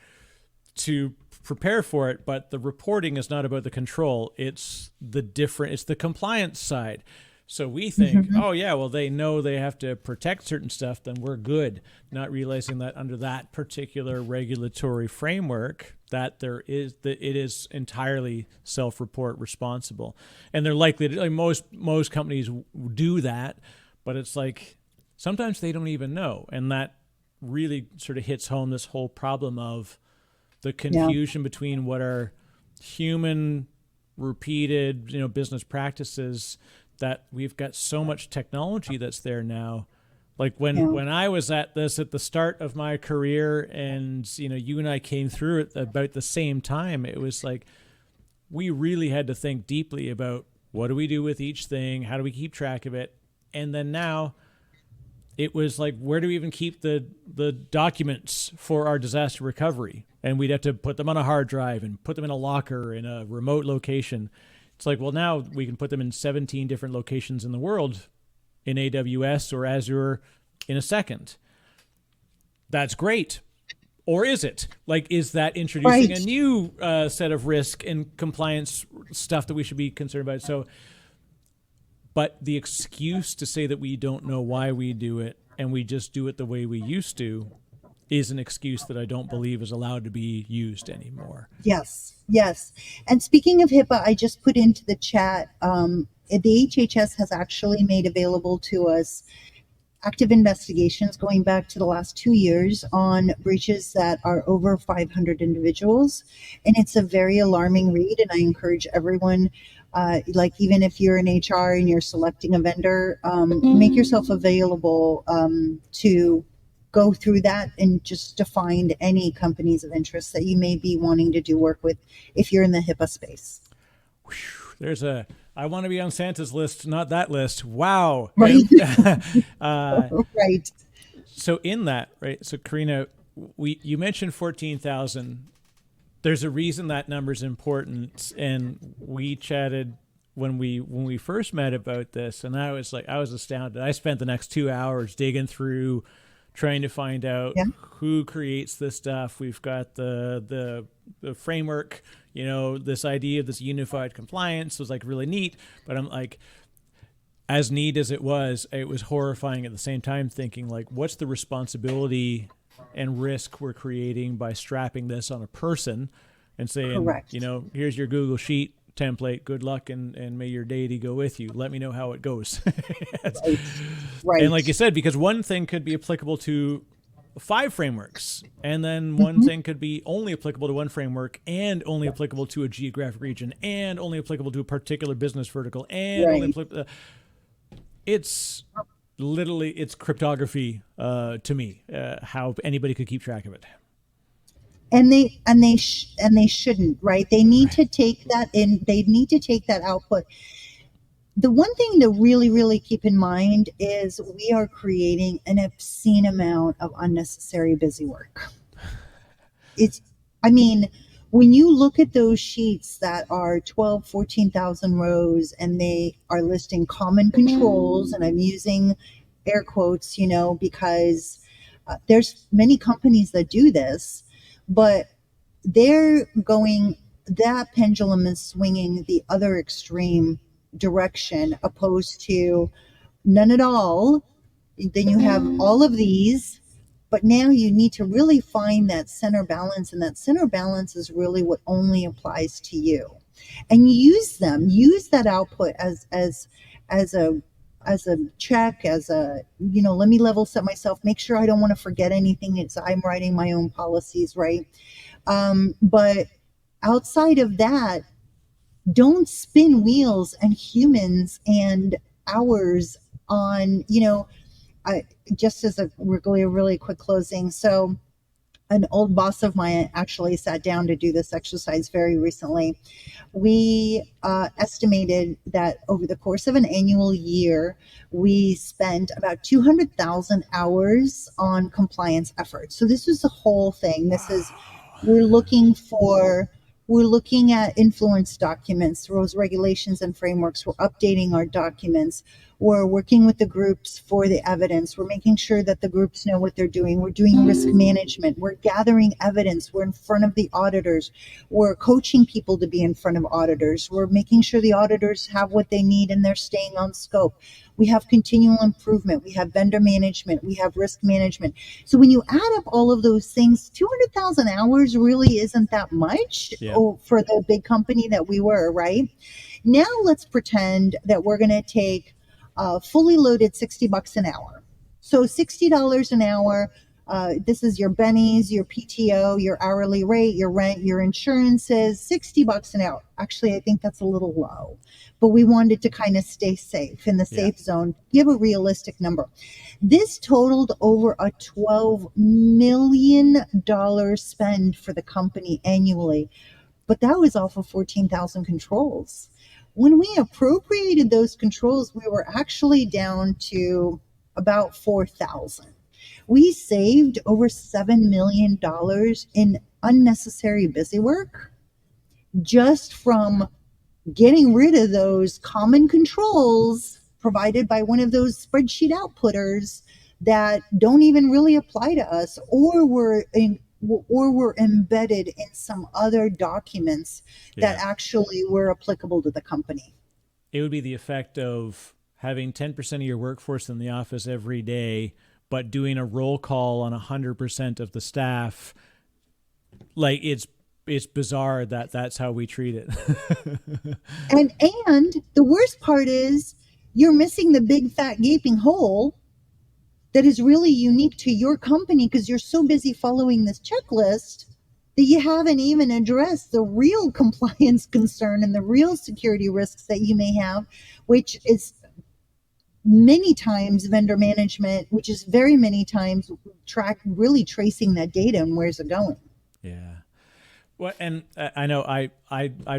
to prepare for it, but the reporting is not about the control. It's the compliance side. So we think, oh yeah, well they know they have to protect certain stuff, then we're good. Not realizing that under that particular regulatory framework, that it is entirely self-report responsible, and they're likely to. Like most companies do that, but it's like sometimes they don't even know, and that really sort of hits home this whole problem of the confusion between what are human repeated, business practices, that we've got so much technology that's there now. Like when I was at this at the start of my career, and you and I came through it about the same time, it was like we really had to think deeply about what do we do with each thing, how do we keep track of it, and then now it was like, where do we even keep the documents for our disaster recovery? And we'd have to put them on a hard drive and put them in a locker in a remote location. It's like, well, now we can put them in 17 different locations in the world in AWS or Azure in a second. That's great. Or is it? Like, is that introducing a new set of risk and compliance stuff that we should be concerned about? So, but the excuse to say that we don't know why we do it and we just do it the way we used to is an excuse that I don't believe is allowed to be used anymore. Yes. And speaking of HIPAA, I just put into the chat, the HHS has actually made available to us active investigations going back to the last 2 years on breaches that are over 500 individuals. And it's a very alarming read. And I encourage everyone, like even if you're in HR and you're selecting a vendor, make yourself available to go through that and just to find any companies of interest that you may be wanting to do work with if you're in the HIPAA space. There's I want to be on Santa's list, not that list. Wow. Right. Right. So in that, right, so Karina, you mentioned 14,000. There's a reason that number's important, and we chatted when we first met about this, and I was astounded. I spent the next 2 hours digging through, trying to find out who creates this stuff. We've got the framework, this idea of this unified compliance was like really neat, but I'm like, as neat as it was horrifying at the same time, thinking like, what's the responsibility and risk we're creating by strapping this on a person and saying, here's your Google Sheet template, good luck, and may your deity go with you. Let me know how it goes. Right. And like you said, because one thing could be applicable to 5 frameworks, and then one thing could be only applicable to one framework, and only applicable to a geographic region, and only applicable to a particular business vertical, and only applicable. It's literally, it's cryptography to me, how anybody could keep track of it. And they shouldn't, right? They need to take that in. They need to take that output. The one thing to really, really keep in mind is we are creating an obscene amount of unnecessary busy work. When you look at those sheets that are 12, 14,000 rows, and they are listing common controls, and I'm using air quotes, because there's many companies that do this, but that pendulum is swinging the other extreme direction, opposed to none at all, Then you have all of these, but now you need to really find that center balance, and that center balance is really what only applies to you. And use them, use that output as a as a check, as a, let me level set myself, make sure I don't want to forget anything. It's I'm writing my own policies, right? But outside of that, don't spin wheels and humans and hours on, I, just as a really quick closing. So an old boss of mine actually sat down to do this exercise very recently. We estimated that over the course of an annual year, we spent about 200,000 hours on compliance efforts. So this is the whole thing. This is, we're looking for, we're looking at influence documents, rules, regulations, and frameworks. We're updating our documents. We're working with the groups for the evidence. We're making sure that the groups know what they're doing. We're doing risk management. We're gathering evidence. We're in front of the auditors. We're coaching people to be in front of auditors. We're making sure the auditors have what they need and they're staying on scope. We have continual improvement. We have vendor management. We have risk management. So when you add up all of those things, 200,000 hours really isn't that much for the big company that we were, right? Now let's pretend that we're going to take fully loaded $60 an hour. So $60 an hour. This is your bennies, your PTO, your hourly rate, your rent, your insurances, $60 an hour. Actually, I think that's a little low, but we wanted to kind of stay safe in the safe zone, give a realistic number. This totaled over a $12 million spend for the company annually, but that was off of 14,000 controls. When we appropriated those controls, we were actually down to about 4,000. We saved over $7 million in unnecessary busy work just from getting rid of those common controls provided by one of those spreadsheet outputters that don't even really apply to us, or were embedded in some other documents that actually were applicable to the company. It would be the effect of having 10% of your workforce in the office every day, but doing a roll call on 100% of the staff. Like, it's bizarre that that's how we treat it. and the worst part is you're missing the big fat gaping hole that is really unique to your company, because you're so busy following this checklist that you haven't even addressed the real compliance concern and the real security risks that you may have, which is many times vendor management, which is very many times really tracing that data and where's it going. Yeah. Well, and I know I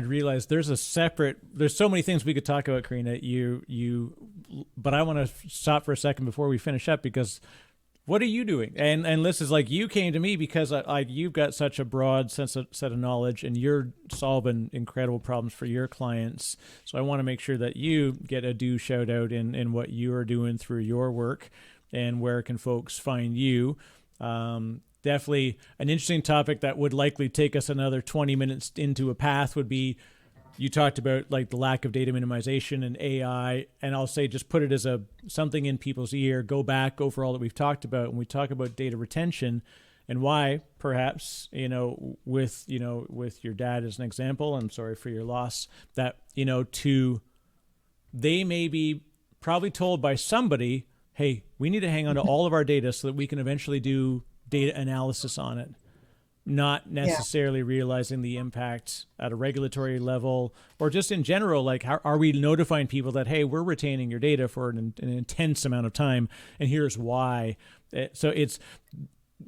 realized there's so many things we could talk about, Karina. But I want to stop for a second before we finish up, because what are you doing? And this is like, you came to me because you've got such a broad set of knowledge, and you're solving incredible problems for your clients. So I want to make sure that you get a due shout out in what you are doing through your work, and where can folks find you. Definitely an interesting topic that would likely take us another 20 minutes into a path would be, you talked about like the lack of data minimization and AI, and I'll say, just put it as something in people's ear. Go back over all that we've talked about when we talk about data retention, and why perhaps, with your dad as an example, I'm sorry for your loss, that, they may be probably told by somebody, hey, we need to hang on to all of our data so that we can eventually do data analysis on it, not necessarily realizing the impact at a regulatory level, or just in general, like, how are we notifying people that, hey, we're retaining your data for an intense amount of time, and here's why. So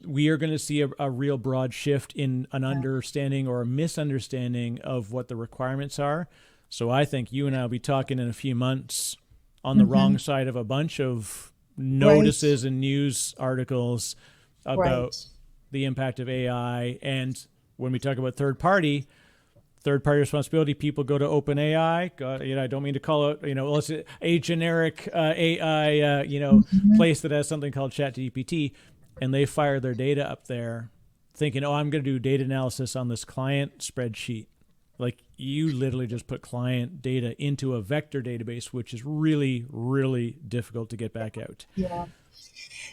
we are going to see a real broad shift in an understanding or a misunderstanding of what the requirements are. So I think you and I will be talking in a few months on the wrong side of a bunch of notices and news articles about the impact of AI. And when we talk about third party responsibility, people go to OpenAI. I don't mean to call it, let's say a generic AI, place that has something called ChatGPT, and they fire their data up there thinking, oh, I'm going to do data analysis on this client spreadsheet. Like, you literally just put client data into a vector database, which is really, really difficult to get back out. Yeah.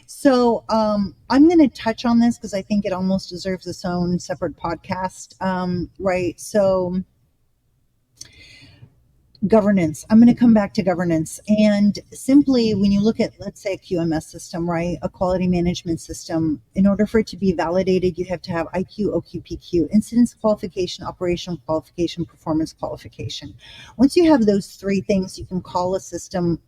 So I'm going to touch on this because I think it almost deserves its own separate podcast, right? So governance. I'm going to come back to governance. And simply, when you look at, let's say, a QMS system, right, a quality management system, in order for it to be validated, you have to have IQ, OQ, PQ, incidence qualification, operational qualification, performance qualification. Once you have those three things, you can call a system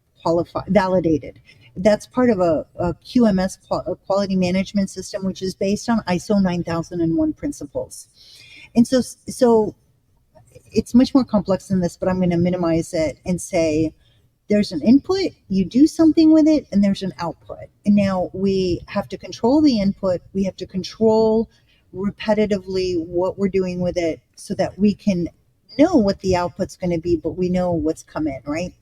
validated. That's part of a QMS, a quality management system, which is based on ISO 9001 principles. And so it's much more complex than this, but I'm going to minimize it and say there's an input, you do something with it, and there's an output. And now we have to control the input, we have to control repetitively what we're doing with it so that we can know what the output's going to be, but we know what's come in, right?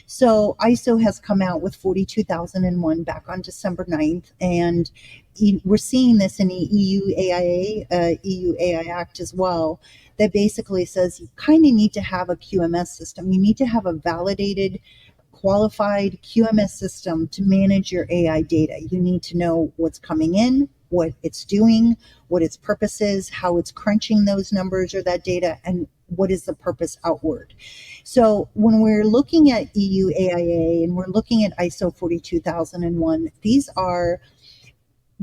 So ISO has come out with 42001 back on December 9th, and we're seeing this in the EU AI Act as well, that basically says you kind of need to have a QMS system. You need to have a validated, qualified QMS system to manage your AI data. You need to know what's coming in, what it's doing, what its purpose is, how it's crunching those numbers or that data, and what is the purpose outward. So when we're looking at EU AIA and we're looking at ISO 42001, these are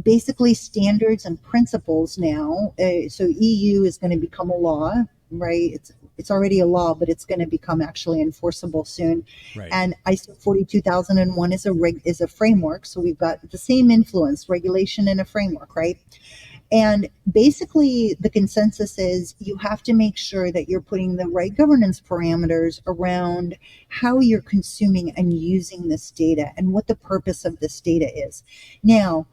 basically standards and principles now. So EU is going to become a law, right? It's already a law, but it's going to become actually enforceable soon. Right. And ISO 42001 is a framework. So we've got the same influence, regulation and a framework, right? And basically the consensus is you have to make sure that you're putting the right governance parameters around how you're consuming and using this data and what the purpose of this data is. Now,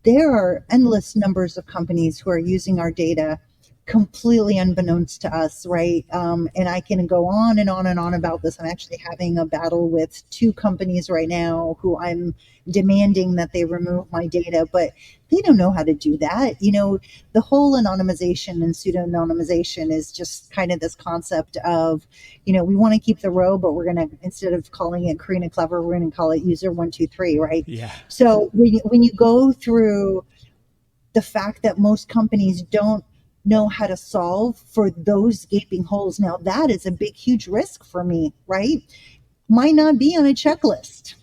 there are endless numbers of companies who are using our data completely unbeknownst to us, right? And I can go on and on and on about this. I'm actually having a battle with two companies right now who I'm demanding that they remove my data, but they don't know how to do that. You know, the whole anonymization and pseudo-anonymization is just kind of this concept of, you know, we want to keep the row, but we're going to, instead of calling it Karina Klever, we're going to call it user 123, right? Yeah. So when you go through the fact that most companies don't know how to solve for those gaping holes, now that is a big, huge risk for me, right? Might not be on a checklist.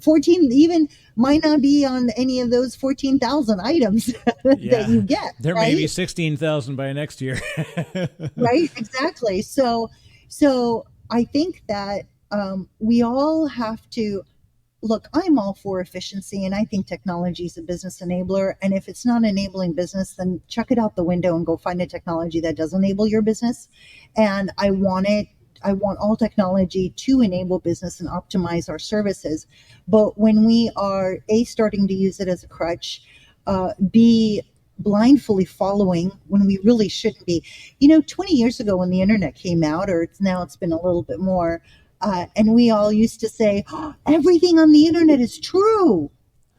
14 even might not be on any of those 14,000 items that you get. There right? may be 16,000 by next year. Right, exactly. So I think that we all have to look. I'm all for efficiency, and I think technology is a business enabler. And if it's not enabling business, then chuck it out the window and go find a technology that does enable your business. And I want all technology to enable business and optimize our services. But when we are starting to use it as a crutch, B, blindly following when we really shouldn't be. You know, 20 years ago when the internet came out, or it's been a little bit more, and we all used to say, oh, everything on the internet is true.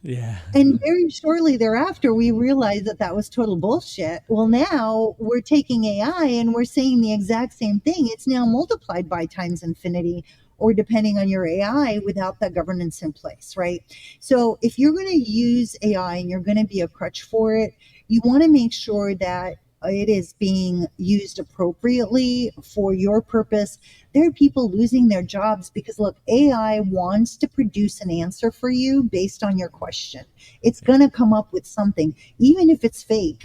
Yeah. And very shortly thereafter, we realized that that was total bullshit. Well, now we're taking AI and we're saying the exact same thing. It's now multiplied by times infinity, or depending on your AI, without that governance in place, right? So if you're going to use AI and you're going to be a crutch for it, you want to make sure that it is being used appropriately for your purpose. There are people losing their jobs because, look, AI wants to produce an answer for you based on your question. It's going to come up with something, even if it's fake.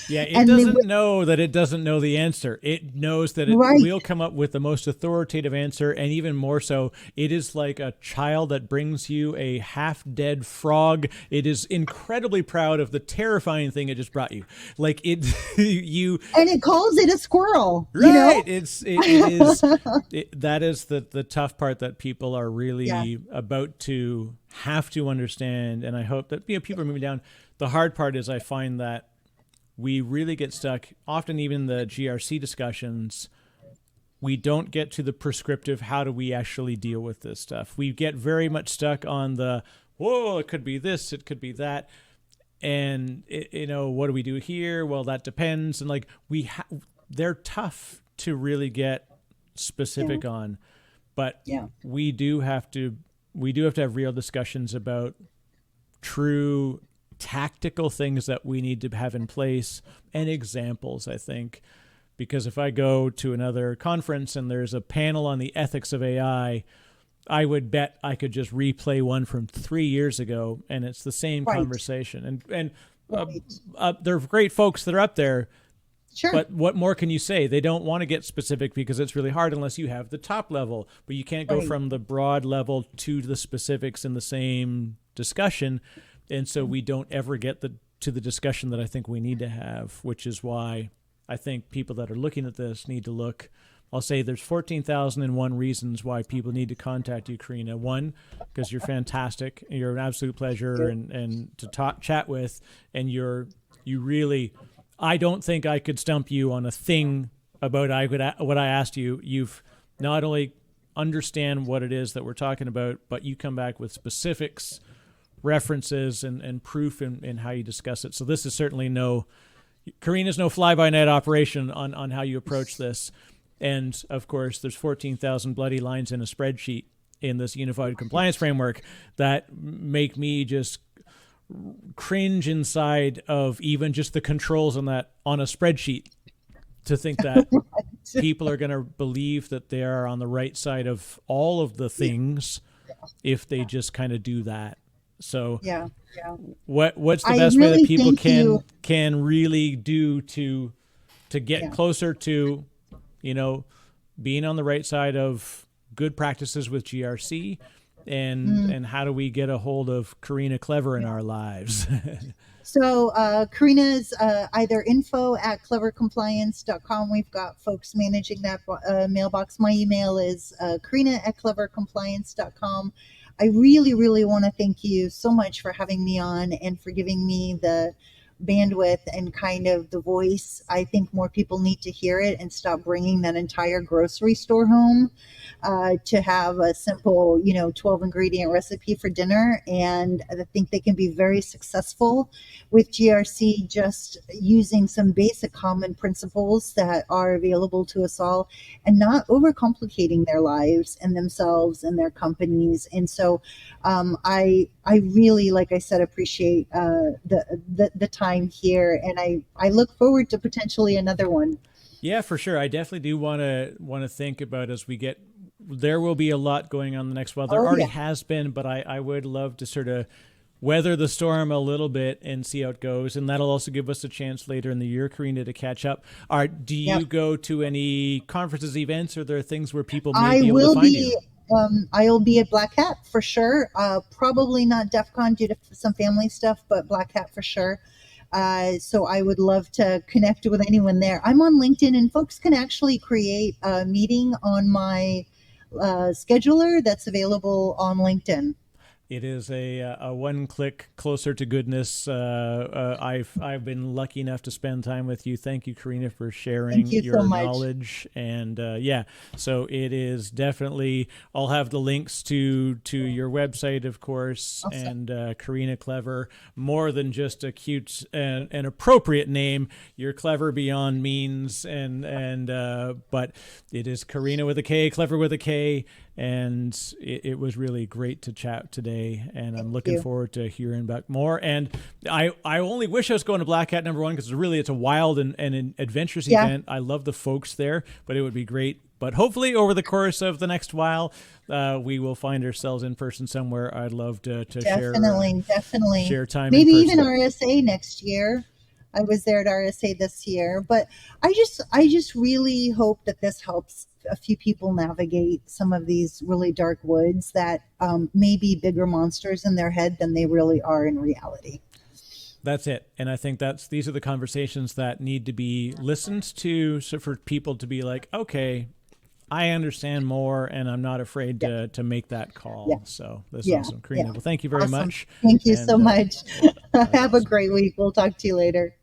Yeah, it doesn't know that it doesn't know the answer. It knows that it will come up with the most authoritative answer, and even more so, it is like a child that brings you a half-dead frog. It is incredibly proud of the terrifying thing it just brought you. Like it, and it calls it a squirrel. Right? You know? That is the tough part that people are really about to have to understand, and I hope that people are moving down. The hard part is I find that we really get stuck, often even the GRC discussions, we don't get to the prescriptive, how do we actually deal with this stuff? We get very much stuck on the, whoa, it could be this, it could be that. And, what do we do here? Well, that depends. And like they're tough to really get specific on, but we do have to have real discussions about true tactical things that we need to have in place and examples, I think. Because if I go to another conference and there's a panel on the ethics of AI, I would bet I could just replay one from 3 years ago, and it's the same conversation. And they're great folks that are up there. Sure. But what more can you say? They don't want to get specific because it's really hard unless you have the top level. But you can't go from the broad level to the specifics in the same discussion. And so we don't ever get to the discussion that I think we need to have, which is why I think people that are looking at this need to look. I'll say there's 14,001 reasons why people need to contact you, Karina. One, because you're fantastic. You're an absolute pleasure and to chat with. And you really, I don't think I could stump you on a thing about what I asked you. You've not only understand what it is that we're talking about, but you come back with specifics, references, and proof in how you discuss it. So this is certainly Karina's no fly-by-night operation on how you approach this. And of course, there's 14,000 bloody lines in a spreadsheet in this unified compliance framework that make me just cringe inside of even just the controls on a spreadsheet, to think that people are going to believe that they are on the right side of all of the things if they just kind of do that. So what's the best way that people can really do to get closer to, being on the right side of good practices with GRC, and how do we get a hold of Karina Klever in our lives? So Karina's either info@klevercompliance.com. We've got folks managing that mailbox. My email is karina@klevercompliance.com. I really, really want to thank you so much for having me on and for giving me the bandwidth and kind of the voice. I think more people need to hear it and stop bringing that entire grocery store home to have a simple, 12 ingredient recipe for dinner. And I think they can be very successful with GRC, just using some basic common principles that are available to us all and not overcomplicating their lives and themselves and their companies. And so I really, like I said, appreciate the time here, and I look forward to potentially another one. Yeah, for sure. I definitely do want to think about, as we get, there will be a lot going on the next while. There already has been, but I would love to sort of weather the storm a little bit and see how it goes. And that'll also give us a chance later in the year, Karina, to catch up. Do you go to any conferences, events, or are there things where people may be able to find you? I'll be at Black Hat for sure. Probably not DEF CON due to some family stuff, but Black Hat for sure. So I would love to connect with anyone there. I'm on LinkedIn, and folks can actually create a meeting on my scheduler that's available on LinkedIn. It is a one-click closer to goodness. I've been lucky enough to spend time with you. Thank you, Karina, for sharing your knowledge. And so it is definitely. I'll have the links to your website, of course, and Karina Klever. More than just a cute and appropriate name, you're clever beyond means. But it is Karina with a K, Klever with a K. And it was really great to chat today, and I'm looking forward to hearing back more. And I only wish I was going to Black Hat #1, because it's a wild and an adventurous event. I love the folks there, but it would be great. But hopefully over the course of the next while, we will find ourselves in person somewhere. I'd love to share time. Maybe even RSA next year. I was there at RSA this year, but I just really hope that this helps a few people navigate some of these really dark woods that may be bigger monsters in their head than they really are in reality. That's it. And I think these are the conversations that need to be listened to, so for people to be like, okay, I understand more, and I'm not afraid to make that call. So this is awesome. Karina, well, thank you very much. Thank you so much. Have a great week. We'll talk to you later.